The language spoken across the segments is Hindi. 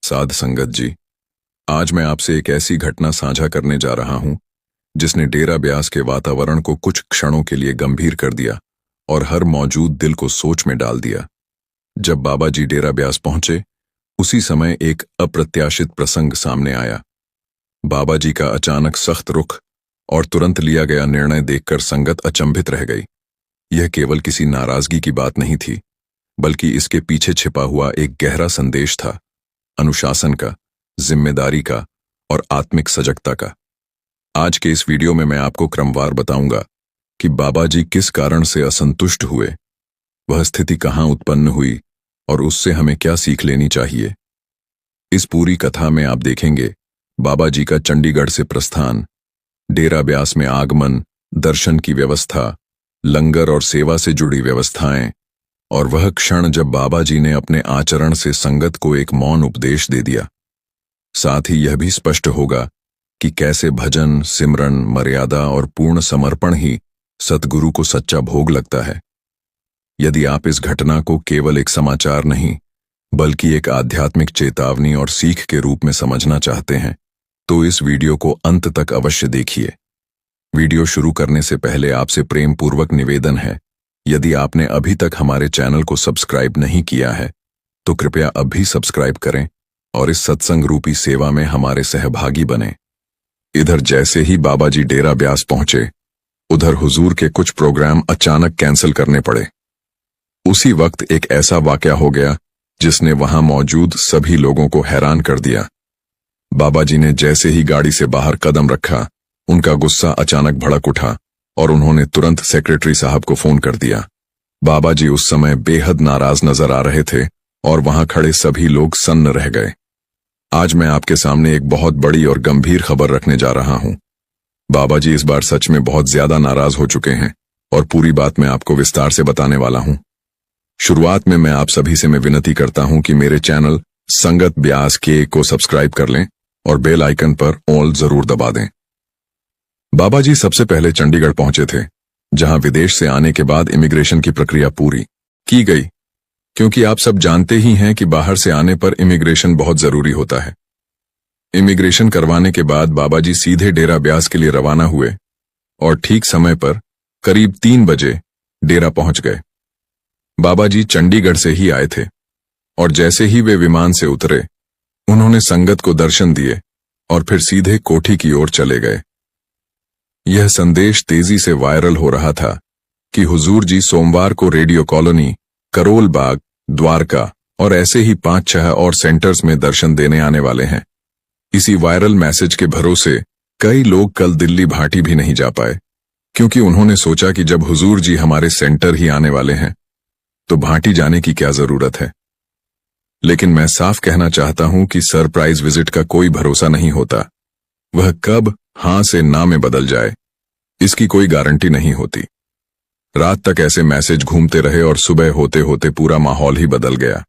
साध संगत जी, आज मैं आपसे एक ऐसी घटना साझा करने जा रहा हूं जिसने डेरा ब्यास के वातावरण को कुछ क्षणों के लिए गंभीर कर दिया और हर मौजूद दिल को सोच में डाल दिया। जब बाबा जी डेरा ब्यास पहुंचे, उसी समय एक अप्रत्याशित प्रसंग सामने आया। बाबा जी का अचानक सख्त रुख और तुरंत लिया गया निर्णय देखकर संगत अचंभित रह गई। यह केवल किसी नाराजगी की बात नहीं थी, बल्कि इसके पीछे छिपा हुआ एक गहरा संदेश था, अनुशासन का, जिम्मेदारी का और आत्मिक सजगता का। आज के इस वीडियो में मैं आपको क्रमवार बताऊंगा कि बाबा जी किस कारण से असंतुष्ट हुए, वह स्थिति कहां उत्पन्न हुई और उससे हमें क्या सीख लेनी चाहिए। इस पूरी कथा में आप देखेंगे बाबा जी का चंडीगढ़ से प्रस्थान, डेरा ब्यास में आगमन, दर्शन की व्यवस्था, लंगर और सेवा से जुड़ी व्यवस्थाएं, और वह क्षण जब बाबा जी ने अपने आचरण से संगत को एक मौन उपदेश दे दिया। साथ ही यह भी स्पष्ट होगा कि कैसे भजन, सिमरन, मर्यादा और पूर्ण समर्पण ही सतगुरु को सच्चा भोग लगता है। यदि आप इस घटना को केवल एक समाचार नहीं, बल्कि एक आध्यात्मिक चेतावनी और सीख के रूप में समझना चाहते हैं, तो इस वीडियो को अंत तक अवश्य देखिए। वीडियो शुरू करने से पहले आपसे प्रेम पूर्वक निवेदन है, यदि आपने अभी तक हमारे चैनल को सब्सक्राइब नहीं किया है, तो कृपया अभी सब्सक्राइब करें और इस सत्संग रूपी सेवा में हमारे सहभागी बने। इधर जैसे ही बाबा जी डेरा ब्यास पहुंचे, उधर हुजूर के कुछ प्रोग्राम अचानक कैंसिल करने पड़े। उसी वक्त एक ऐसा वाकया हो गया जिसने वहां मौजूद सभी लोगों को हैरान कर दिया। बाबा जी ने जैसे ही गाड़ी से बाहर कदम रखा, उनका गुस्सा अचानक भड़क उठा और उन्होंने तुरंत सेक्रेटरी साहब को फोन कर दिया। बाबा जी उस समय बेहद नाराज नजर आ रहे थे और वहां खड़े सभी लोग सन्न रह गए। आज मैं आपके सामने एक बहुत बड़ी और गंभीर खबर रखने जा रहा हूं। बाबा जी इस बार सच में बहुत ज्यादा नाराज हो चुके हैं और पूरी बात मैं आपको विस्तार से बताने वाला हूं। शुरुआत में मैं आप सभी से विनती करता हूं कि मेरे चैनल संगत ब्यास के को सब्सक्राइब कर लें और बेल आइकन पर ऑल जरूर दबा दें। बाबा जी सबसे पहले चंडीगढ़ पहुंचे थे, जहां विदेश से आने के बाद इमिग्रेशन की प्रक्रिया पूरी की गई, क्योंकि आप सब जानते ही हैं कि बाहर से आने पर इमिग्रेशन बहुत जरूरी होता है। इमिग्रेशन करवाने के बाद बाबा जी सीधे डेरा ब्यास के लिए रवाना हुए और ठीक समय पर करीब 3 बजे डेरा पहुंच गए। बाबा जी चंडीगढ़ से ही आए थे और जैसे ही वे विमान से उतरे, उन्होंने संगत को दर्शन दिए और फिर सीधे कोठी की ओर चले गए। यह संदेश तेजी से वायरल हो रहा था कि हुजूर जी सोमवार को रेडियो कॉलोनी, करोल बाग, द्वारका और ऐसे ही 5-6 और सेंटर्स में दर्शन देने आने वाले हैं। इसी वायरल मैसेज के भरोसे कई लोग कल दिल्ली भाटी भी नहीं जा पाए, क्योंकि उन्होंने सोचा कि जब हुजूर जी हमारे सेंटर ही आने वाले हैं, तो भाटी जाने की क्या जरूरत है। लेकिन मैं साफ कहना चाहता हूं कि सरप्राइज विजिट का कोई भरोसा नहीं होता। वह कब हां से ना में बदल जाए, इसकी कोई गारंटी नहीं होती। रात तक ऐसे मैसेज घूमते रहे और सुबह होते होते पूरा माहौल ही बदल गया।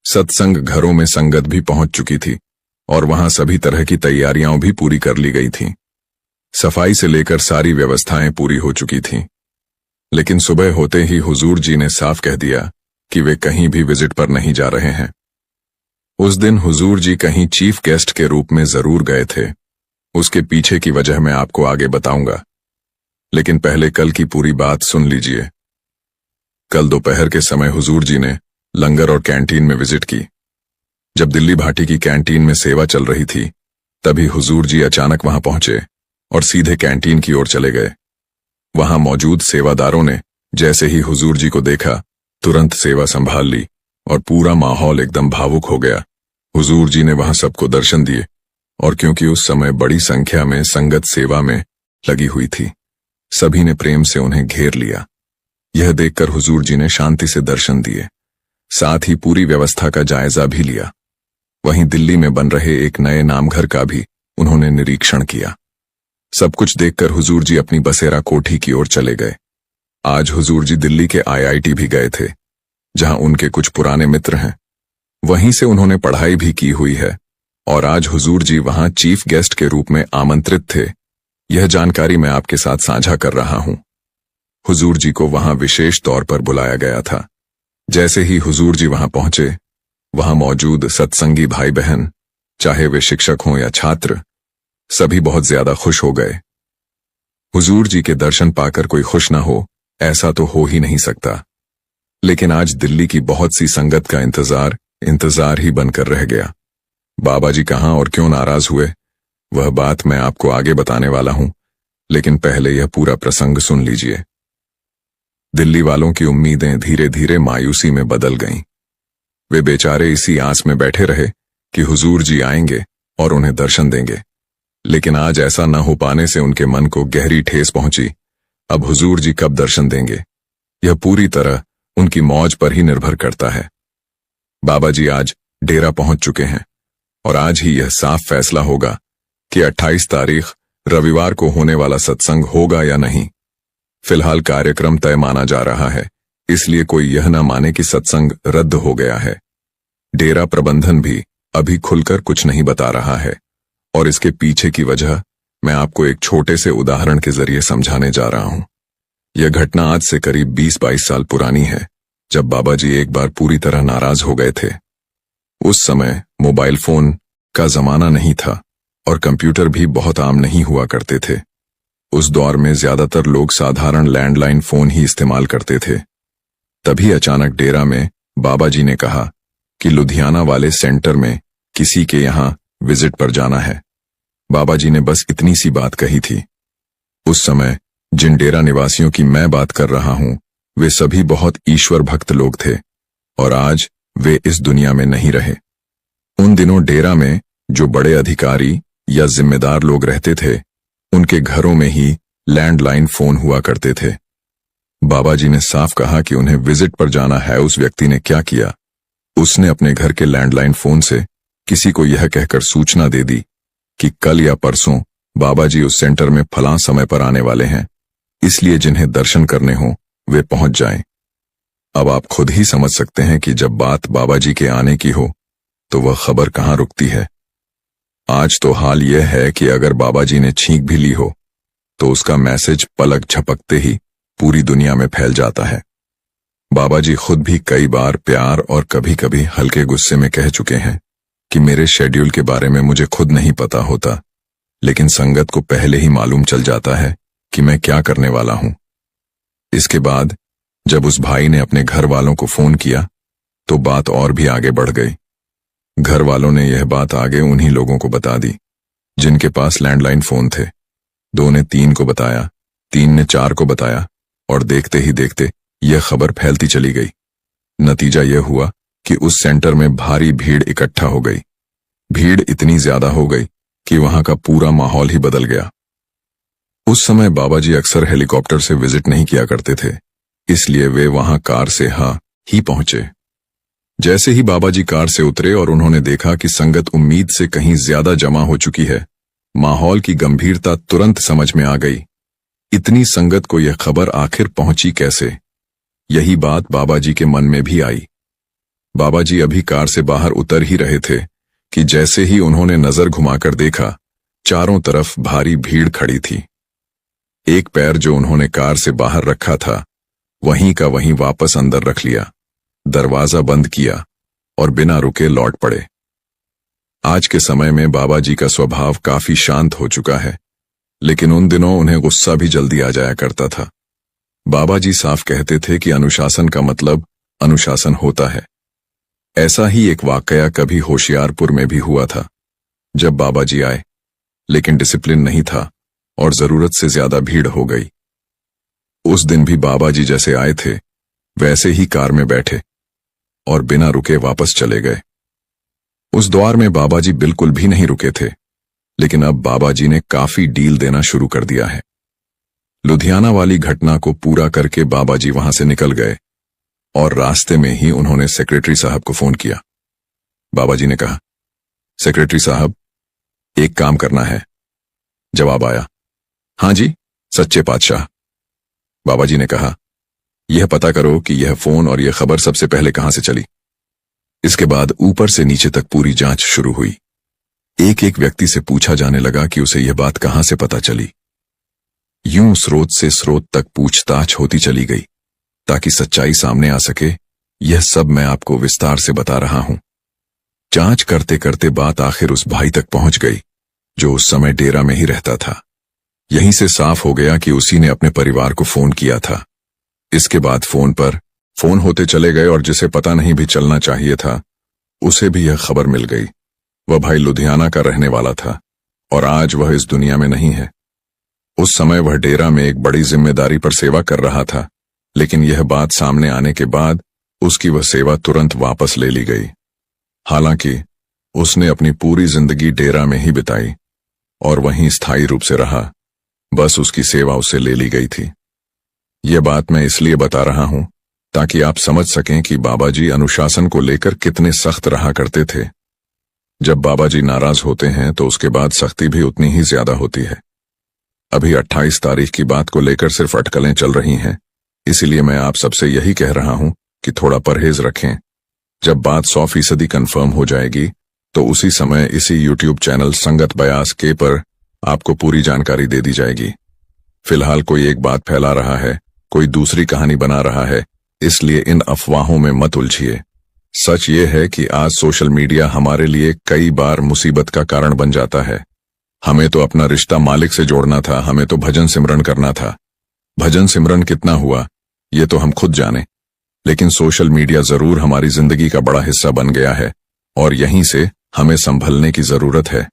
सत्संग घरों में संगत भी पहुंच चुकी थी और वहां सभी तरह की तैयारियां भी पूरी कर ली गई थीं। सफाई से लेकर सारी व्यवस्थाएं पूरी हो चुकी थीं। लेकिन सुबह होते ही हुजूर जी ने साफ कह दिया कि वे कहीं भी विजिट पर नहीं जा रहे हैं। उस दिन हुजूर जी कहीं चीफ गेस्ट के रूप में जरूर गए थे। उसके पीछे की वजह मैं आपको आगे बताऊंगा, लेकिन पहले कल की पूरी बात सुन लीजिए। कल दोपहर के समय हुजूर जी ने लंगर और कैंटीन में विजिट की। जब दिल्ली भाटी की कैंटीन में सेवा चल रही थी, तभी हुजूर जी अचानक वहां पहुंचे और सीधे कैंटीन की ओर चले गए। वहां मौजूद सेवादारों ने जैसे ही हुजूर जी को देखा, तुरंत सेवा संभाल ली और पूरा माहौल एकदम भावुक हो गया। हुजूर जी ने वहां सबको दर्शन दिए और क्योंकि उस समय बड़ी संख्या में संगत सेवा में लगी हुई थी, सभी ने प्रेम से उन्हें घेर लिया। यह देखकर हुजूर जी ने शांति से दर्शन दिए, साथ ही पूरी व्यवस्था का जायजा भी लिया। वहीं दिल्ली में बन रहे एक नए नामघर का भी उन्होंने निरीक्षण किया। सब कुछ देखकर हुजूर जी अपनी बसेरा कोठी की ओर चले गए। आज हुजूर जी दिल्ली के IIT भी गए थे, जहां उनके कुछ पुराने मित्र हैं। वहीं से उन्होंने पढ़ाई भी की हुई है और आज हुजूर जी वहां चीफ गेस्ट के रूप में आमंत्रित थे। यह जानकारी मैं आपके साथ साझा कर रहा हूं। हुजूर जी को वहां विशेष तौर पर बुलाया गया था। जैसे ही हुजूर जी वहां पहुंचे, वहां मौजूद सत्संगी भाई बहन चाहे वे शिक्षक हों या छात्र, सभी बहुत ज्यादा खुश हो गए। हुजूर जी के दर्शन पाकर कोई खुश ना हो, ऐसा तो हो ही नहीं सकता। लेकिन आज दिल्ली की बहुत सी संगत का इंतजार ही बनकर रह गया। बाबा जी कहाँ और क्यों नाराज हुए, वह बात मैं आपको आगे बताने वाला हूं, लेकिन पहले यह पूरा प्रसंग सुन लीजिए। दिल्ली वालों की उम्मीदें धीरे धीरे मायूसी में बदल गईं। वे बेचारे इसी आस में बैठे रहे कि हुजूर जी आएंगे और उन्हें दर्शन देंगे। लेकिन आज ऐसा न हो पाने से उनके मन को गहरी ठेस पहुंची। अब हुजूर जी कब दर्शन देंगे, यह पूरी तरह उनकी मौज पर ही निर्भर करता है। बाबा जी आज डेरा पहुंच चुके हैं और आज ही यह साफ फैसला होगा कि 28 तारीख रविवार को होने वाला सत्संग होगा या नहीं। फिलहाल कार्यक्रम तय माना जा रहा है, इसलिए कोई यह न माने कि सत्संग रद्द हो गया है। डेरा प्रबंधन भी अभी खुलकर कुछ नहीं बता रहा है और इसके पीछे की वजह मैं आपको एक छोटे से उदाहरण के जरिए समझाने जा रहा हूं। यह घटना आज से करीब 20-22 साल पुरानी है, जब बाबा जी एक बार पूरी तरह नाराज हो गए थे। उस समय मोबाइल फोन का जमाना नहीं था और कंप्यूटर भी बहुत आम नहीं हुआ करते थे। उस दौर में ज्यादातर लोग साधारण लैंडलाइन फोन ही इस्तेमाल करते थे। तभी अचानक डेरा में बाबा जी ने कहा कि लुधियाना वाले सेंटर में किसी के यहां विजिट पर जाना है। बाबा जी ने बस इतनी सी बात कही थी। उस समय जिन डेरा निवासियों की मैं बात कर रहा हूं, वे सभी बहुत ईश्वर भक्त लोग थे और आज वे इस दुनिया में नहीं रहे। उन दिनों डेरा में जो बड़े अधिकारी या जिम्मेदार लोग रहते थे, उनके घरों में ही लैंडलाइन फोन हुआ करते थे। बाबा जी ने साफ कहा कि उन्हें विजिट पर जाना है। उस व्यक्ति ने क्या किया, उसने अपने घर के लैंडलाइन फोन से किसी को यह कहकर सूचना दे दी कि कल या परसों बाबा जी उस सेंटर में फलां समय पर आने वाले हैं, इसलिए जिन्हें दर्शन करने हों वे पहुंच जाएं। अब आप खुद ही समझ सकते हैं कि जब बात बाबा जी के आने की हो तो वह खबर कहां रुकती है। आज तो हाल यह है कि अगर बाबा जी ने छींक भी ली हो तो उसका मैसेज पलक झपकते ही पूरी दुनिया में फैल जाता है। बाबा जी खुद भी कई बार प्यार और कभी कभी हल्के गुस्से में कह चुके हैं कि मेरे शेड्यूल के बारे में मुझे खुद नहीं पता होता, लेकिन संगत को पहले ही मालूम चल जाता है कि मैं क्या करने वाला हूं। इसके बाद जब उस भाई ने अपने घर वालों को फोन किया तो बात और भी आगे बढ़ गई। घर वालों ने यह बात आगे उन्हीं लोगों को बता दी जिनके पास लैंडलाइन फोन थे। 2 ने 3 को बताया, 3 ने 4 को बताया और देखते ही देखते यह खबर फैलती चली गई। नतीजा यह हुआ कि उस सेंटर में भारी भीड़ इकट्ठा हो गई। भीड़ इतनी ज्यादा हो गई कि वहां का पूरा माहौल ही बदल गया। उस समय बाबा जी अक्सर हेलीकॉप्टर से विजिट नहीं किया करते थे, इसलिए वे वहां कार से ही पहुंचे। जैसे ही बाबा जी कार से उतरे और उन्होंने देखा कि संगत उम्मीद से कहीं ज्यादा जमा हो चुकी है, माहौल की गंभीरता तुरंत समझ में आ गई। इतनी संगत को यह खबर आखिर पहुंची कैसे, यही बात बाबा जी के मन में भी आई। बाबा जी अभी कार से बाहर उतर ही रहे थे कि जैसे ही उन्होंने नजर घुमाकर देखा, चारों तरफ भारी भीड़ खड़ी थी। एक पैर जो उन्होंने कार से बाहर रखा था, वहीं का वहीं वापस अंदर रख लिया, दरवाजा बंद किया और बिना रुके लौट पड़े। आज के समय में बाबा जी का स्वभाव काफी शांत हो चुका है, लेकिन उन दिनों उन्हें गुस्सा भी जल्दी आ जाया करता था। बाबा जी साफ कहते थे कि अनुशासन का मतलब अनुशासन होता है। ऐसा ही एक वाकया कभी होशियारपुर में भी हुआ था, जब बाबा जी आए, लेकिन डिसिप्लिन नहीं था और जरूरत से ज्यादा भीड़ हो गई। उस दिन भी बाबा जी जैसे आए थे वैसे ही कार में बैठे और बिना रुके वापस चले गए। उस दौर में बाबा जी बिल्कुल भी नहीं रुके थे, लेकिन अब बाबा जी ने काफी डील देना शुरू कर दिया है। लुधियाना वाली घटना को पूरा करके बाबा जी वहां से निकल गए और रास्ते में ही उन्होंने सेक्रेटरी साहब को फोन किया। बाबा जी ने कहा, सेक्रेटरी साहब, एक काम करना है। जवाब आया, हाँ जी, सच्चे पातशाह। बाबा जी ने कहा, यह पता करो कि यह फोन और यह खबर सबसे पहले कहां से चली। इसके बाद ऊपर से नीचे तक पूरी जांच शुरू हुई। एक एक व्यक्ति से पूछा जाने लगा कि उसे यह बात कहां से पता चली। यूं स्रोत से स्रोत तक पूछताछ होती चली गई ताकि सच्चाई सामने आ सके। यह सब मैं आपको विस्तार से बता रहा हूं। जांच करते करते बात आखिर उस भाई तक पहुंच गई जो उस समय डेरा में ही रहता था। यहीं से साफ हो गया कि उसी ने अपने परिवार को फोन किया था। इसके बाद फोन होते चले गए और जिसे पता नहीं भी चलना चाहिए था उसे भी यह खबर मिल गई। वह भाई लुधियाना का रहने वाला था और आज वह इस दुनिया में नहीं है। उस समय वह डेरा में एक बड़ी जिम्मेदारी पर सेवा कर रहा था, लेकिन यह बात सामने आने के बाद उसकी वह सेवा तुरंत वापस ले ली गई। हालांकि उसने अपनी पूरी जिंदगी डेरा में ही बिताई और वहीं स्थायी रूप से रहा, बस उसकी सेवा उससे ले ली गई थी। यह बात मैं इसलिए बता रहा हूं ताकि आप समझ सकें कि बाबा जी अनुशासन को लेकर कितने सख्त रहा करते थे। जब बाबा जी नाराज होते हैं तो उसके बाद सख्ती भी उतनी ही ज्यादा होती है। अभी 28 तारीख की बात को लेकर सिर्फ अटकलें चल रही हैं, इसीलिए मैं आप सबसे यही कह रहा हूं कि थोड़ा परहेज रखें। जब बात 100% कंफर्म हो जाएगी तो उसी समय इसी YouTube चैनल संगत बयास के पर आपको पूरी जानकारी दे दी जाएगी। फिलहाल कोई एक बात फैला रहा है, कोई दूसरी कहानी बना रहा है, इसलिए इन अफवाहों में मत उलझिए। सच ये है कि आज सोशल मीडिया हमारे लिए कई बार मुसीबत का कारण बन जाता है। हमें तो अपना रिश्ता मालिक से जोड़ना था, हमें तो भजन सिमरन करना था। भजन सिमरन कितना हुआ ये तो हम खुद जाने, लेकिन सोशल मीडिया जरूर हमारी जिंदगी का बड़ा हिस्सा बन गया है और यहीं से हमें संभलने की जरूरत है।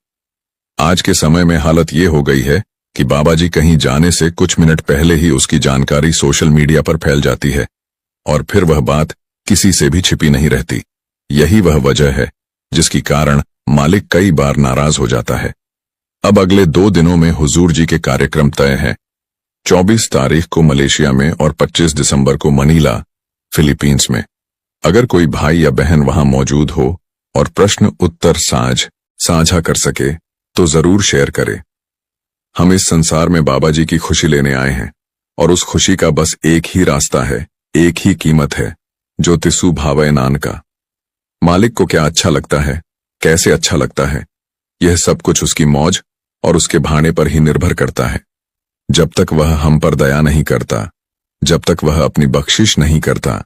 आज के समय में हालत ये हो गई है कि बाबा जी कहीं जाने से कुछ मिनट पहले ही उसकी जानकारी सोशल मीडिया पर फैल जाती है और फिर वह बात किसी से भी छिपी नहीं रहती। यही वह वजह है जिसकी कारण मालिक कई बार नाराज हो जाता है। अब अगले 2 दिनों में हुजूर जी के कार्यक्रम तय हैं। 24 तारीख को मलेशिया में और 25 दिसंबर को मनीला, फिलीपींस में। अगर कोई भाई या बहन वहां मौजूद हो और प्रश्न उत्तर साझा कर सके तो जरूर शेयर करें। हम इस संसार में बाबा जी की खुशी लेने आए हैं और उस खुशी का बस एक ही रास्ता है, एक ही कीमत है, जो तिसु भावय नान का। मालिक को क्या अच्छा लगता है, कैसे अच्छा लगता है, यह सब कुछ उसकी मौज और उसके भाने पर ही निर्भर करता है। जब तक वह हम पर दया नहीं करता, जब तक वह अपनी बख्शिश नहीं करता,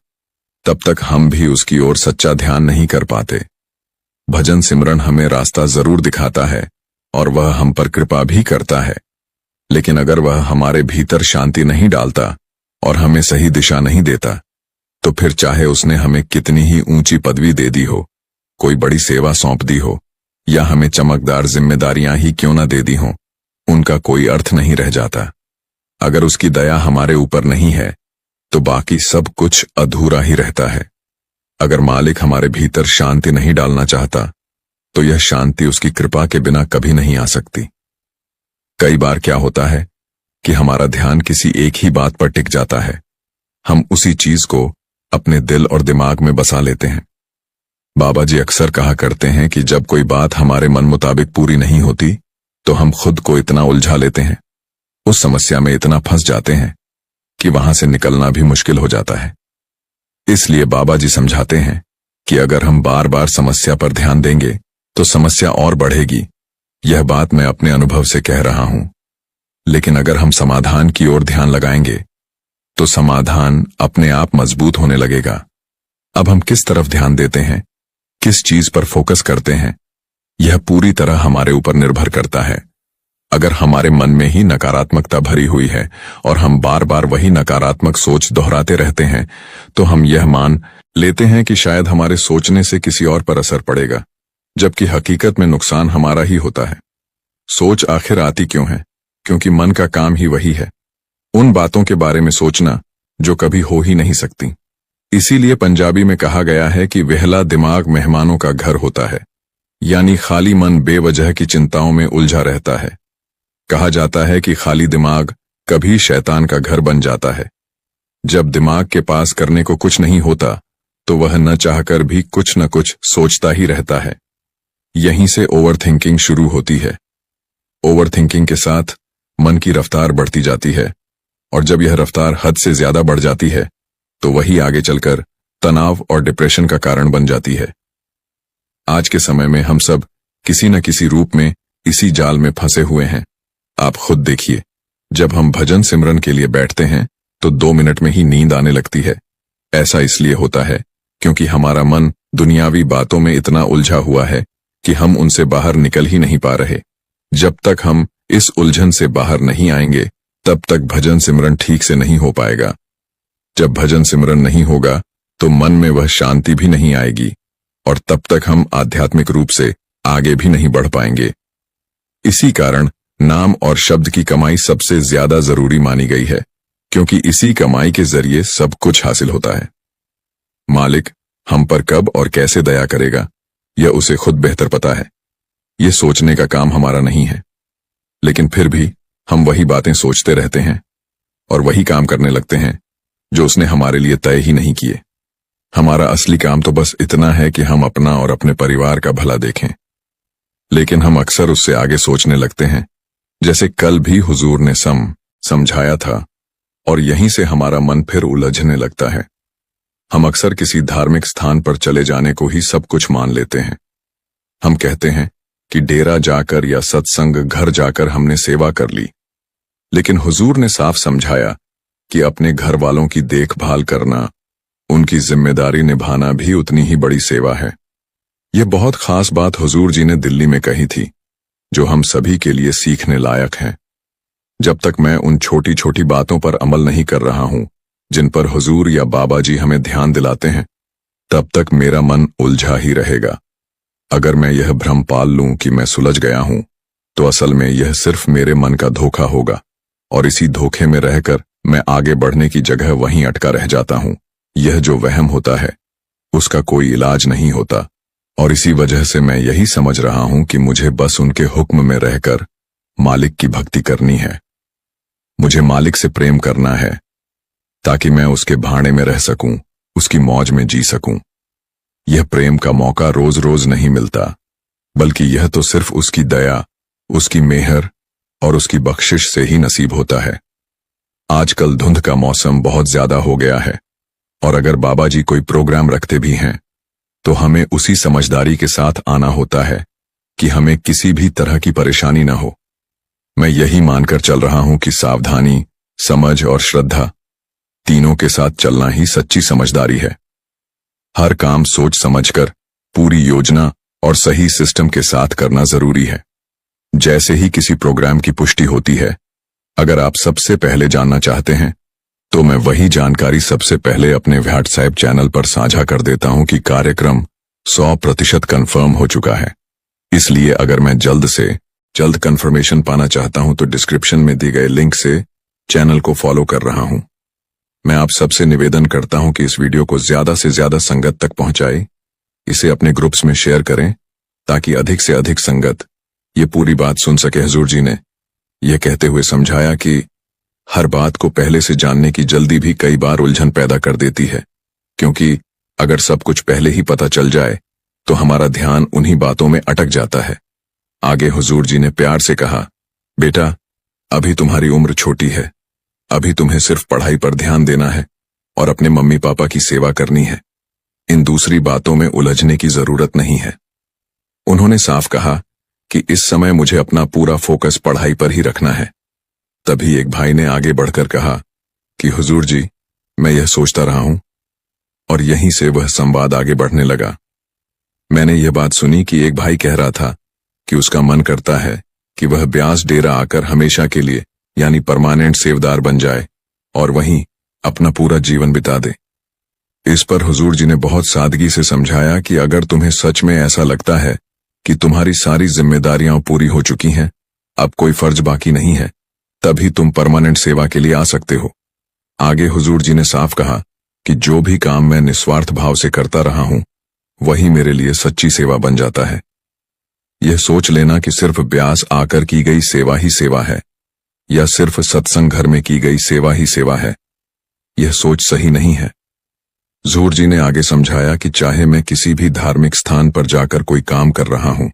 तब तक हम भी उसकी ओर सच्चा ध्यान नहीं कर पाते। भजन सिमरन हमें रास्ता जरूर दिखाता है और वह हम पर कृपा भी करता है, लेकिन अगर वह हमारे भीतर शांति नहीं डालता और हमें सही दिशा नहीं देता तो फिर चाहे उसने हमें कितनी ही ऊंची पदवी दे दी हो, कोई बड़ी सेवा सौंप दी हो या हमें चमकदार जिम्मेदारियां ही क्यों न दे दी हों, उनका कोई अर्थ नहीं रह जाता। अगर उसकी दया हमारे ऊपर नहीं है तो बाकी सब कुछ अधूरा ही रहता है। अगर मालिक हमारे भीतर शांति नहीं डालना चाहता तो यह शांति उसकी कृपा के बिना कभी नहीं आ सकती। कई बार क्या होता है कि हमारा ध्यान किसी एक ही बात पर टिक जाता है, हम उसी चीज को अपने दिल और दिमाग में बसा लेते हैं। बाबा जी अक्सर कहा करते हैं कि जब कोई बात हमारे मन मुताबिक पूरी नहीं होती तो हम खुद को इतना उलझा लेते हैं, उस समस्या में इतना फंस जाते हैं कि वहां से निकलना भी मुश्किल हो जाता है। इसलिए बाबा जी समझाते हैं कि अगर हम बार बार समस्या पर ध्यान देंगे तो समस्या और बढ़ेगी। यह बात मैं अपने अनुभव से कह रहा हूं, लेकिन अगर हम समाधान की ओर ध्यान लगाएंगे तो समाधान अपने आप मजबूत होने लगेगा। अब हम किस तरफ ध्यान देते हैं, किस चीज पर फोकस करते हैं, यह पूरी तरह हमारे ऊपर निर्भर करता है। अगर हमारे मन में ही नकारात्मकता भरी हुई है और हम बार बार वही नकारात्मक सोच दोहराते रहते हैं तो हम यह मान लेते हैं कि शायद हमारे सोचने से किसी और पर असर पड़ेगा, जबकि हकीकत में नुकसान हमारा ही होता है। सोच आखिर आती क्यों है? क्योंकि मन का काम ही वही है, उन बातों के बारे में सोचना जो कभी हो ही नहीं सकती। इसीलिए पंजाबी में कहा गया है कि वेहला दिमाग मेहमानों का घर होता है, यानी खाली मन बेवजह की चिंताओं में उलझा रहता है। कहा जाता है कि खाली दिमाग कभी शैतान का घर बन जाता है। जब दिमाग के पास करने को कुछ नहीं होता तो वह न चाहकर भी कुछ न कुछ सोचता ही रहता है। यहीं से ओवरथिंकिंग शुरू होती है। ओवरथिंकिंग के साथ मन की रफ्तार बढ़ती जाती है और जब यह रफ्तार हद से ज्यादा बढ़ जाती है तो वही आगे चलकर तनाव और डिप्रेशन का कारण बन जाती है। आज के समय में हम सब किसी न किसी रूप में इसी जाल में फंसे हुए हैं। आप खुद देखिए, जब हम भजन सिमरन के लिए बैठते हैं तो 2 मिनट में ही नींद आने लगती है। ऐसा इसलिए होता है क्योंकि हमारा मन दुनियावी बातों में इतना उलझा हुआ है कि हम उनसे बाहर निकल ही नहीं पा रहे। जब तक हम इस उलझन से बाहर नहीं आएंगे तब तक भजन सिमरन ठीक से नहीं हो पाएगा। जब भजन सिमरन नहीं होगा तो मन में वह शांति भी नहीं आएगी और तब तक हम आध्यात्मिक रूप से आगे भी नहीं बढ़ पाएंगे। इसी कारण नाम और शब्द की कमाई सबसे ज्यादा जरूरी मानी गई है, क्योंकि इसी कमाई के जरिए सब कुछ हासिल होता है। मालिक हम पर कब और कैसे दया करेगा यह उसे खुद बेहतर पता है। यह सोचने का काम हमारा नहीं है, लेकिन फिर भी हम वही बातें सोचते रहते हैं और वही काम करने लगते हैं जो उसने हमारे लिए तय ही नहीं किए। हमारा असली काम तो बस इतना है कि हम अपना और अपने परिवार का भला देखें, लेकिन हम अक्सर उससे आगे सोचने लगते हैं, जैसे कल भी हुजूर ने समझाया था, और यहीं से हमारा मन फिर उलझने लगता है। हम अक्सर किसी धार्मिक स्थान पर चले जाने को ही सब कुछ मान लेते हैं। हम कहते हैं कि डेरा जाकर या सत्संग घर जाकर हमने सेवा कर ली, लेकिन हुजूर ने साफ समझाया कि अपने घर वालों की देखभाल करना, उनकी जिम्मेदारी निभाना भी उतनी ही बड़ी सेवा है। यह बहुत खास बात हुजूर जी ने दिल्ली में कही थी, जो हम सभी के लिए सीखने लायक है। जब तक मैं उन छोटी छोटी बातों पर अमल नहीं कर रहा हूं जिन पर हुजूर या बाबा जी हमें ध्यान दिलाते हैं, तब तक मेरा मन उलझा ही रहेगा। अगर मैं यह भ्रम पाल लूं कि मैं सुलझ गया हूं, तो असल में यह सिर्फ मेरे मन का धोखा होगा, और इसी धोखे में रहकर मैं आगे बढ़ने की जगह वहीं अटका रह जाता हूं। यह जो वहम होता है उसका कोई इलाज नहीं होता, और इसी वजह से मैं यही समझ रहा हूं कि मुझे बस उनके हुक्म में रहकर मालिक की भक्ति करनी है। मुझे मालिक से प्रेम करना है ताकि मैं उसके भाड़े में रह सकूं, उसकी मौज में जी सकूं। यह प्रेम का मौका रोज रोज नहीं मिलता, बल्कि यह तो सिर्फ उसकी दया, उसकी मेहर और उसकी बख्शिश से ही नसीब होता है। आजकल धुंध का मौसम बहुत ज्यादा हो गया है, और अगर बाबा जी कोई प्रोग्राम रखते भी हैं तो हमें उसी समझदारी के साथ आना होता है कि हमें किसी भी तरह की परेशानी न हो। मैं यही मानकर चल रहा हूं कि सावधानी, समझ और श्रद्धा तीनों के साथ चलना ही सच्ची समझदारी है। हर काम सोच समझकर, पूरी योजना और सही सिस्टम के साथ करना जरूरी है। जैसे ही किसी प्रोग्राम की पुष्टि होती है, अगर आप सबसे पहले जानना चाहते हैं तो मैं वही जानकारी सबसे पहले अपने व्हाट्सएप चैनल पर साझा कर देता हूं कि कार्यक्रम 100% कंफर्म हो चुका है। इसलिए अगर मैं जल्द से जल्द कंफर्मेशन पाना चाहता हूं तो डिस्क्रिप्शन में दी गए लिंक से चैनल को फॉलो कर रहा हूं। मैं आप सबसे निवेदन करता हूं कि इस वीडियो को ज्यादा से ज्यादा संगत तक पहुंचाएं, इसे अपने ग्रुप्स में शेयर करें ताकि अधिक से अधिक संगत ये पूरी बात सुन सके। हुजूर जी ने यह कहते हुए समझाया कि हर बात को पहले से जानने की जल्दी भी कई बार उलझन पैदा कर देती है, क्योंकि अगर सब कुछ पहले ही पता चल जाए तो हमारा ध्यान उन्हीं बातों में अटक जाता है। आगे हुजूर जी ने प्यार से कहा, बेटा अभी तुम्हारी उम्र छोटी है, अभी तुम्हें सिर्फ पढ़ाई पर ध्यान देना है और अपने मम्मी पापा की सेवा करनी है। इन दूसरी बातों में उलझने की जरूरत नहीं है। उन्होंने साफ कहा कि इस समय मुझे अपना पूरा फोकस पढ़ाई पर ही रखना है। तभी एक भाई ने आगे बढ़कर कहा कि हुजूर जी मैं यह सोचता रहा हूं, और यहीं से वह संवाद आगे बढ़ने लगा। मैंने यह बात सुनी कि एक भाई कह रहा था कि उसका मन करता है कि वह ब्यास डेरा आकर हमेशा के लिए यानी परमानेंट सेवदार बन जाए और वहीं अपना पूरा जीवन बिता दे। इस पर हुजूर जी ने बहुत सादगी से समझाया कि अगर तुम्हें सच में ऐसा लगता है कि तुम्हारी सारी जिम्मेदारियां पूरी हो चुकी हैं, अब कोई फर्ज बाकी नहीं है, तभी तुम परमानेंट सेवा के लिए आ सकते हो। आगे हुजूर जी ने साफ कहा कि जो भी काम मैं निस्वार्थ भाव से करता रहा हूं वही मेरे लिए सच्ची सेवा बन जाता है। यह सोच लेना कि सिर्फ ब्यास आकर की गई सेवा ही सेवा है या सिर्फ सत्संग घर में की गई सेवा ही सेवा है, यह सोच सही नहीं है। हुजूर जी ने आगे समझाया कि चाहे मैं किसी भी धार्मिक स्थान पर जाकर कोई काम कर रहा हूं,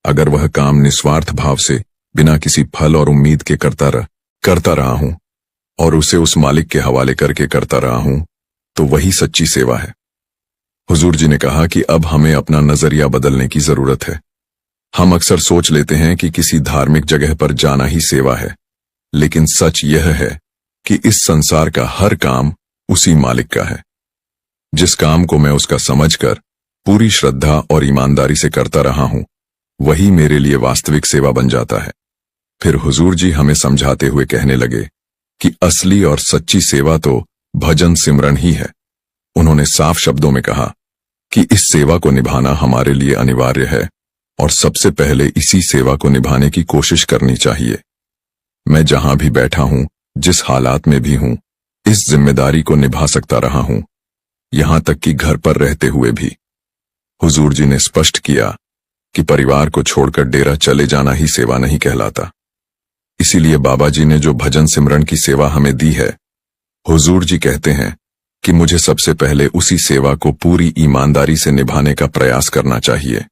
अगर वह काम निस्वार्थ भाव से बिना किसी फल और उम्मीद के करता रहा हूं और उसे उस मालिक के हवाले करके करता रहा हूं, तो वही सच्ची सेवा है। हुजूर जी ने कहा कि अब हमें अपना नजरिया बदलने की जरूरत है। हम अक्सर सोच लेते हैं कि किसी धार्मिक जगह पर जाना ही सेवा है, लेकिन सच यह है कि इस संसार का हर काम उसी मालिक का है। जिस काम को मैं उसका समझकर पूरी श्रद्धा और ईमानदारी से करता रहा हूं, वही मेरे लिए वास्तविक सेवा बन जाता है। फिर हुजूर जी हमें समझाते हुए कहने लगे कि असली और सच्ची सेवा तो भजन सिमरन ही है। उन्होंने साफ शब्दों में कहा कि इस सेवा को निभाना हमारे लिए अनिवार्य है और सबसे पहले इसी सेवा को निभाने की कोशिश करनी चाहिए। मैं जहां भी बैठा हूं, जिस हालात में भी हूं, इस जिम्मेदारी को निभा सकता रहा हूं, यहां तक कि घर पर रहते हुए भी। हुजूर जी ने स्पष्ट किया कि परिवार को छोड़कर डेरा चले जाना ही सेवा नहीं कहलाता। इसीलिए बाबा जी ने जो भजन सिमरन की सेवा हमें दी है, हुजूर जी कहते हैं कि मुझे सबसे पहले उसी सेवा को पूरी ईमानदारी से निभाने का प्रयास करना चाहिए।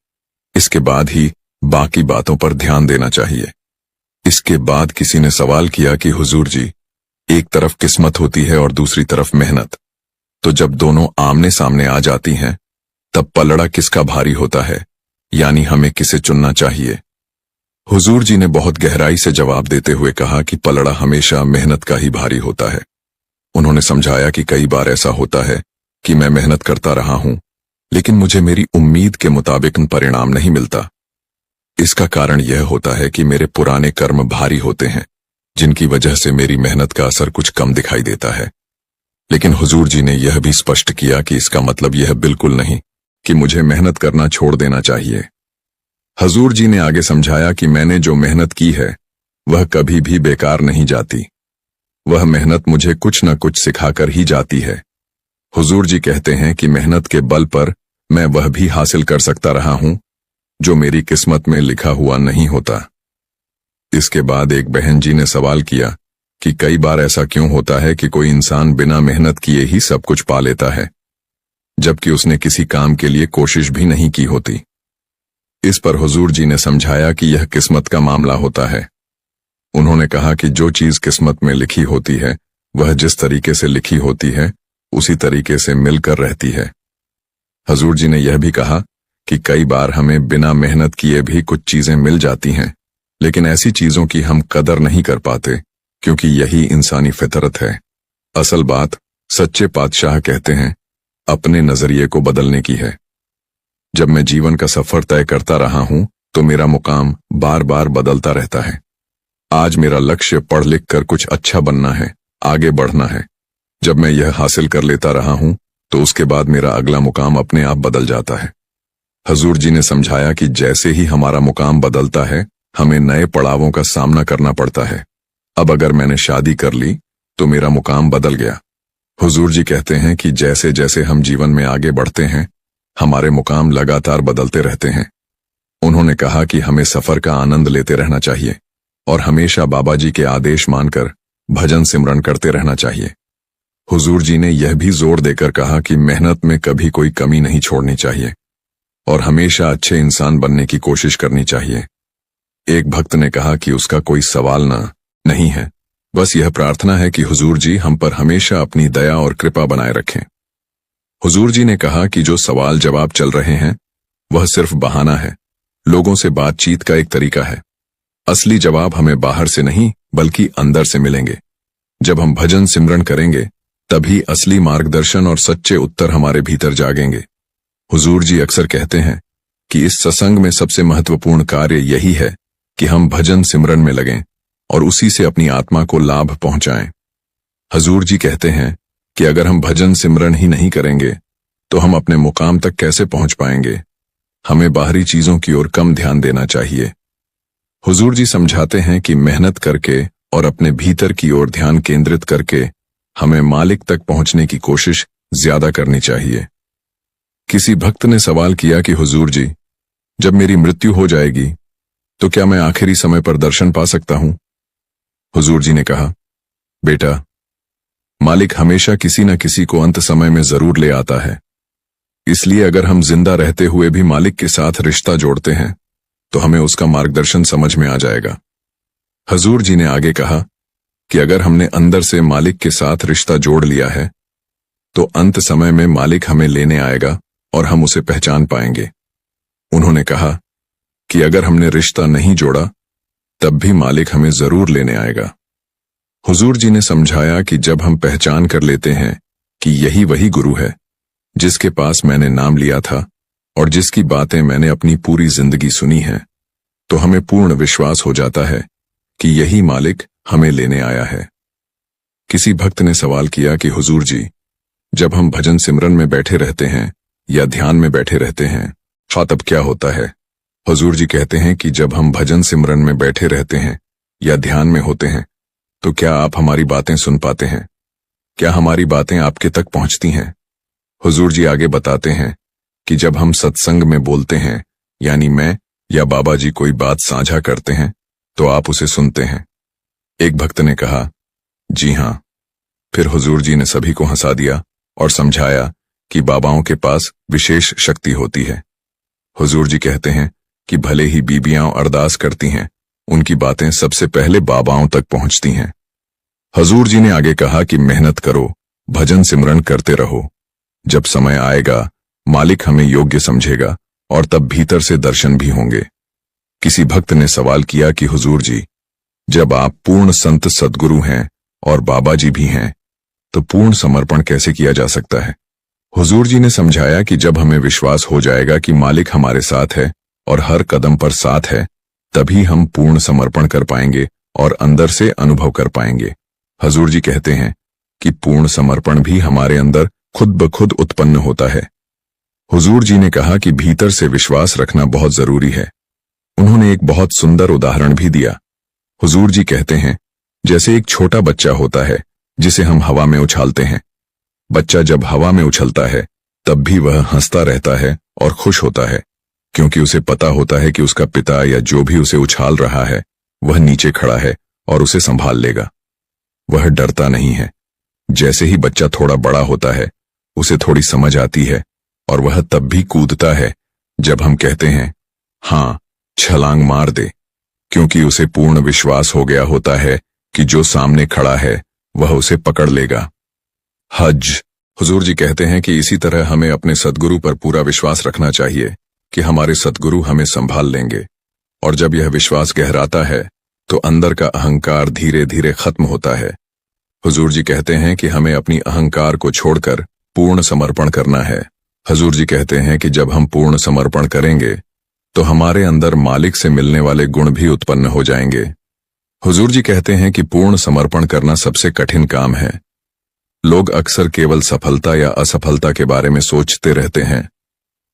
इसके बाद ही बाकी बातों पर ध्यान देना चाहिए। इसके बाद किसी ने सवाल किया कि हुजूर जी, एक तरफ किस्मत होती है और दूसरी तरफ मेहनत, तो जब दोनों आमने सामने आ जाती हैं, तब पलड़ा किसका भारी होता है, यानी हमें किसे चुनना चाहिए? हुजूर जी ने बहुत गहराई से जवाब देते हुए कहा कि पलड़ा हमेशा मेहनत का ही भारी होता है। उन्होंने समझाया कि कई बार ऐसा होता है कि मैं मेहनत करता रहा हूं, लेकिन मुझे मेरी उम्मीद के मुताबिक परिणाम नहीं मिलता। इसका कारण यह होता है कि मेरे पुराने कर्म भारी होते हैं, जिनकी वजह से मेरी मेहनत का असर कुछ कम दिखाई देता है। लेकिन हुजूर जी ने यह भी स्पष्ट किया कि इसका मतलब यह बिल्कुल नहीं कि मुझे मेहनत करना छोड़ देना चाहिए। हुजूर जी ने आगे समझाया कि मैंने जो मेहनत की है, वह कभी भी बेकार नहीं जाती। वह मेहनत मुझे कुछ न कुछ सिखाकर ही जाती है। हुजूर जी कहते हैं कि मेहनत के बल पर मैं वह भी हासिल कर सकता रहा हूं जो मेरी किस्मत में लिखा हुआ नहीं होता। इसके बाद एक बहन जी ने सवाल किया कि कई बार ऐसा क्यों होता है कि कोई इंसान बिना मेहनत किए ही सब कुछ पा लेता है, जबकि उसने किसी काम के लिए कोशिश भी नहीं की होती। इस पर हुजूर जी ने समझाया कि यह किस्मत का मामला होता है। उन्होंने कहा कि जो चीज किस्मत में लिखी होती है, वह जिस तरीके से लिखी होती है, उसी तरीके से मिलकर रहती है। हुजूर जी ने यह भी कहा कि कई बार हमें बिना मेहनत किए भी कुछ चीजें मिल जाती हैं, लेकिन ऐसी चीजों की हम कदर नहीं कर पाते, क्योंकि यही इंसानी फितरत है। असल बात सच्चे पातशाह कहते हैं, अपने नजरिए को बदलने की है। जब मैं जीवन का सफर तय करता रहा हूं, तो मेरा मुकाम बार बार बदलता रहता है। आज मेरा लक्ष्य पढ़ लिख कर कुछ अच्छा बनना है, आगे बढ़ना है। जब मैं यह हासिल कर लेता रहा हूं, तो उसके बाद मेरा अगला मुकाम अपने आप बदल जाता है। हुजूर जी ने समझाया कि जैसे ही हमारा मुकाम बदलता है, हमें नए पड़ावों का सामना करना पड़ता है। अब अगर मैंने शादी कर ली, तो मेरा मुकाम बदल गया। हुजूर जी कहते हैं कि जैसे जैसे हम जीवन में आगे बढ़ते हैं, हमारे मुकाम लगातार बदलते रहते हैं। उन्होंने कहा कि हमें सफर का आनंद लेते रहना चाहिए और हमेशा बाबा जी के आदेश मानकर भजन सिमरन करते रहना चाहिए। हुजूर जी ने यह भी जोर देकर कहा कि मेहनत में कभी कोई कमी नहीं छोड़नी चाहिए और हमेशा अच्छे इंसान बनने की कोशिश करनी चाहिए। एक भक्त ने कहा कि उसका कोई सवाल नहीं है, बस यह प्रार्थना है कि हुजूर जी हम पर हमेशा अपनी दया और कृपा बनाए रखें। हुजूर जी ने कहा कि जो सवाल जवाब चल रहे हैं, वह सिर्फ बहाना है, लोगों से बातचीत का एक तरीका है। असली जवाब हमें बाहर से नहीं बल्कि अंदर से मिलेंगे। जब हम भजन सिमरन करेंगे, तभी असली मार्गदर्शन और सच्चे उत्तर हमारे भीतर जागेंगे। हुजूर जी अक्सर कहते हैं कि इस सत्संग में सबसे महत्वपूर्ण कार्य यही है कि हम भजन सिमरन में लगें और उसी से अपनी आत्मा को लाभ पहुंचाएं। हुजूर जी कहते हैं कि अगर हम भजन सिमरन ही नहीं करेंगे, तो हम अपने मुकाम तक कैसे पहुंच पाएंगे। हमें बाहरी चीजों की ओर कम ध्यान देना चाहिए। हुजूर जी समझाते हैं कि मेहनत करके और अपने भीतर की ओर ध्यान केंद्रित करके हमें मालिक तक पहुंचने की कोशिश ज्यादा करनी चाहिए। किसी भक्त ने सवाल किया कि हुजूर जी, जब मेरी मृत्यु हो जाएगी, तो क्या मैं आखिरी समय पर दर्शन पा सकता हूं? हुजूर जी ने कहा, बेटा, मालिक हमेशा किसी न किसी को अंत समय में जरूर ले आता है। इसलिए अगर हम जिंदा रहते हुए भी मालिक के साथ रिश्ता जोड़ते हैं, तो हमें उसका मार्गदर्शन समझ में आ जाएगा। हुजूर जी ने आगे कहा कि अगर हमने अंदर से मालिक के साथ रिश्ता जोड़ लिया है, तो अंत समय में मालिक हमें लेने आएगा और हम उसे पहचान पाएंगे। उन्होंने कहा कि अगर हमने रिश्ता नहीं जोड़ा, तब भी मालिक हमें जरूर लेने आएगा। हुजूर जी ने समझाया कि जब हम पहचान कर लेते हैं कि यही वही गुरु है जिसके पास मैंने नाम लिया था, और जिसकी बातें मैंने अपनी पूरी जिंदगी सुनी हैं, तो हमें पूर्ण विश्वास हो जाता है कि यही मालिक हमें लेने आया है। किसी भक्त ने सवाल किया कि हुजूर जी, जब हम भजन सिमरन में बैठे रहते हैं या ध्यान में बैठे रहते हैं, तब क्या होता है? हुजूर जी कहते हैं कि जब हम भजन सिमरन में बैठे रहते हैं या ध्यान में होते हैं, तो क्या आप हमारी बातें सुन पाते हैं? क्या हमारी बातें आपके तक पहुंचती हैं? हुजूर जी आगे बताते हैं कि जब हम सत्संग में बोलते हैं, यानी मैं या बाबा जी कोई बात साझा करते हैं, तो आप उसे सुनते हैं। एक भक्त ने कहा, जी हां। फिर हुजूर जी ने सभी को हंसा दिया और समझाया कि बाबाओं के पास विशेष शक्ति होती है। हुजूर जी कहते हैं कि भले ही बीबियां अरदास करती हैं, उनकी बातें सबसे पहले बाबाओं तक पहुंचती हैं। हुजूर जी ने आगे कहा कि मेहनत करो, भजन सिमरन करते रहो। जब समय आएगा, मालिक हमें योग्य समझेगा और तब भीतर से दर्शन भी होंगे। किसी भक्त ने सवाल किया कि हुजूर जी, जब आप पूर्ण संत सद्गुरु हैं और बाबा जी भी हैं, तो पूर्ण समर्पण कैसे किया जा सकता है? हुजूर जी ने समझाया कि जब हमें विश्वास हो जाएगा कि मालिक हमारे साथ है और हर कदम पर साथ है, तभी हम पूर्ण समर्पण कर पाएंगे और अंदर से अनुभव कर पाएंगे। हुजूर जी कहते हैं कि पूर्ण समर्पण भी हमारे अंदर खुद ब खुद उत्पन्न होता है। हुजूर जी ने कहा कि भीतर से विश्वास रखना बहुत जरूरी है। उन्होंने एक बहुत सुंदर उदाहरण भी दिया। हुजूर जी कहते हैं, जैसे एक छोटा बच्चा होता है जिसे हम हवा में उछालते हैं। बच्चा जब हवा में उछलता है, तब भी वह हंसता रहता है और खुश होता है, क्योंकि उसे पता होता है कि उसका पिता या जो भी उसे उछाल रहा है, वह नीचे खड़ा है और उसे संभाल लेगा। वह डरता नहीं है। जैसे ही बच्चा थोड़ा बड़ा होता है, उसे थोड़ी समझ आती है और वह तब भी कूदता है जब हम कहते हैं, हाँ, छलांग मार दे, क्योंकि उसे पूर्ण विश्वास हो गया होता है कि जो सामने खड़ा है वह उसे पकड़ लेगा। हज। हुजूर जी कहते हैं कि इसी तरह हमें अपने सद्गुरु पर पूरा विश्वास रखना चाहिए कि हमारे सद्गुरु हमें संभाल लेंगे, और जब यह विश्वास गहराता है तो अंदर का अहंकार धीरे धीरे खत्म होता है। हुजूर जी कहते हैं कि हमें अपनी अहंकार को छोड़कर पूर्ण समर्पण करना है। हुजूर जी कहते हैं कि जब हम पूर्ण समर्पण करेंगे तो हमारे अंदर मालिक से मिलने वाले गुण भी उत्पन्न हो जाएंगे। हुजूर जी कहते हैं कि पूर्ण समर्पण करना सबसे कठिन काम है। लोग अक्सर केवल सफलता या असफलता के बारे में सोचते रहते हैं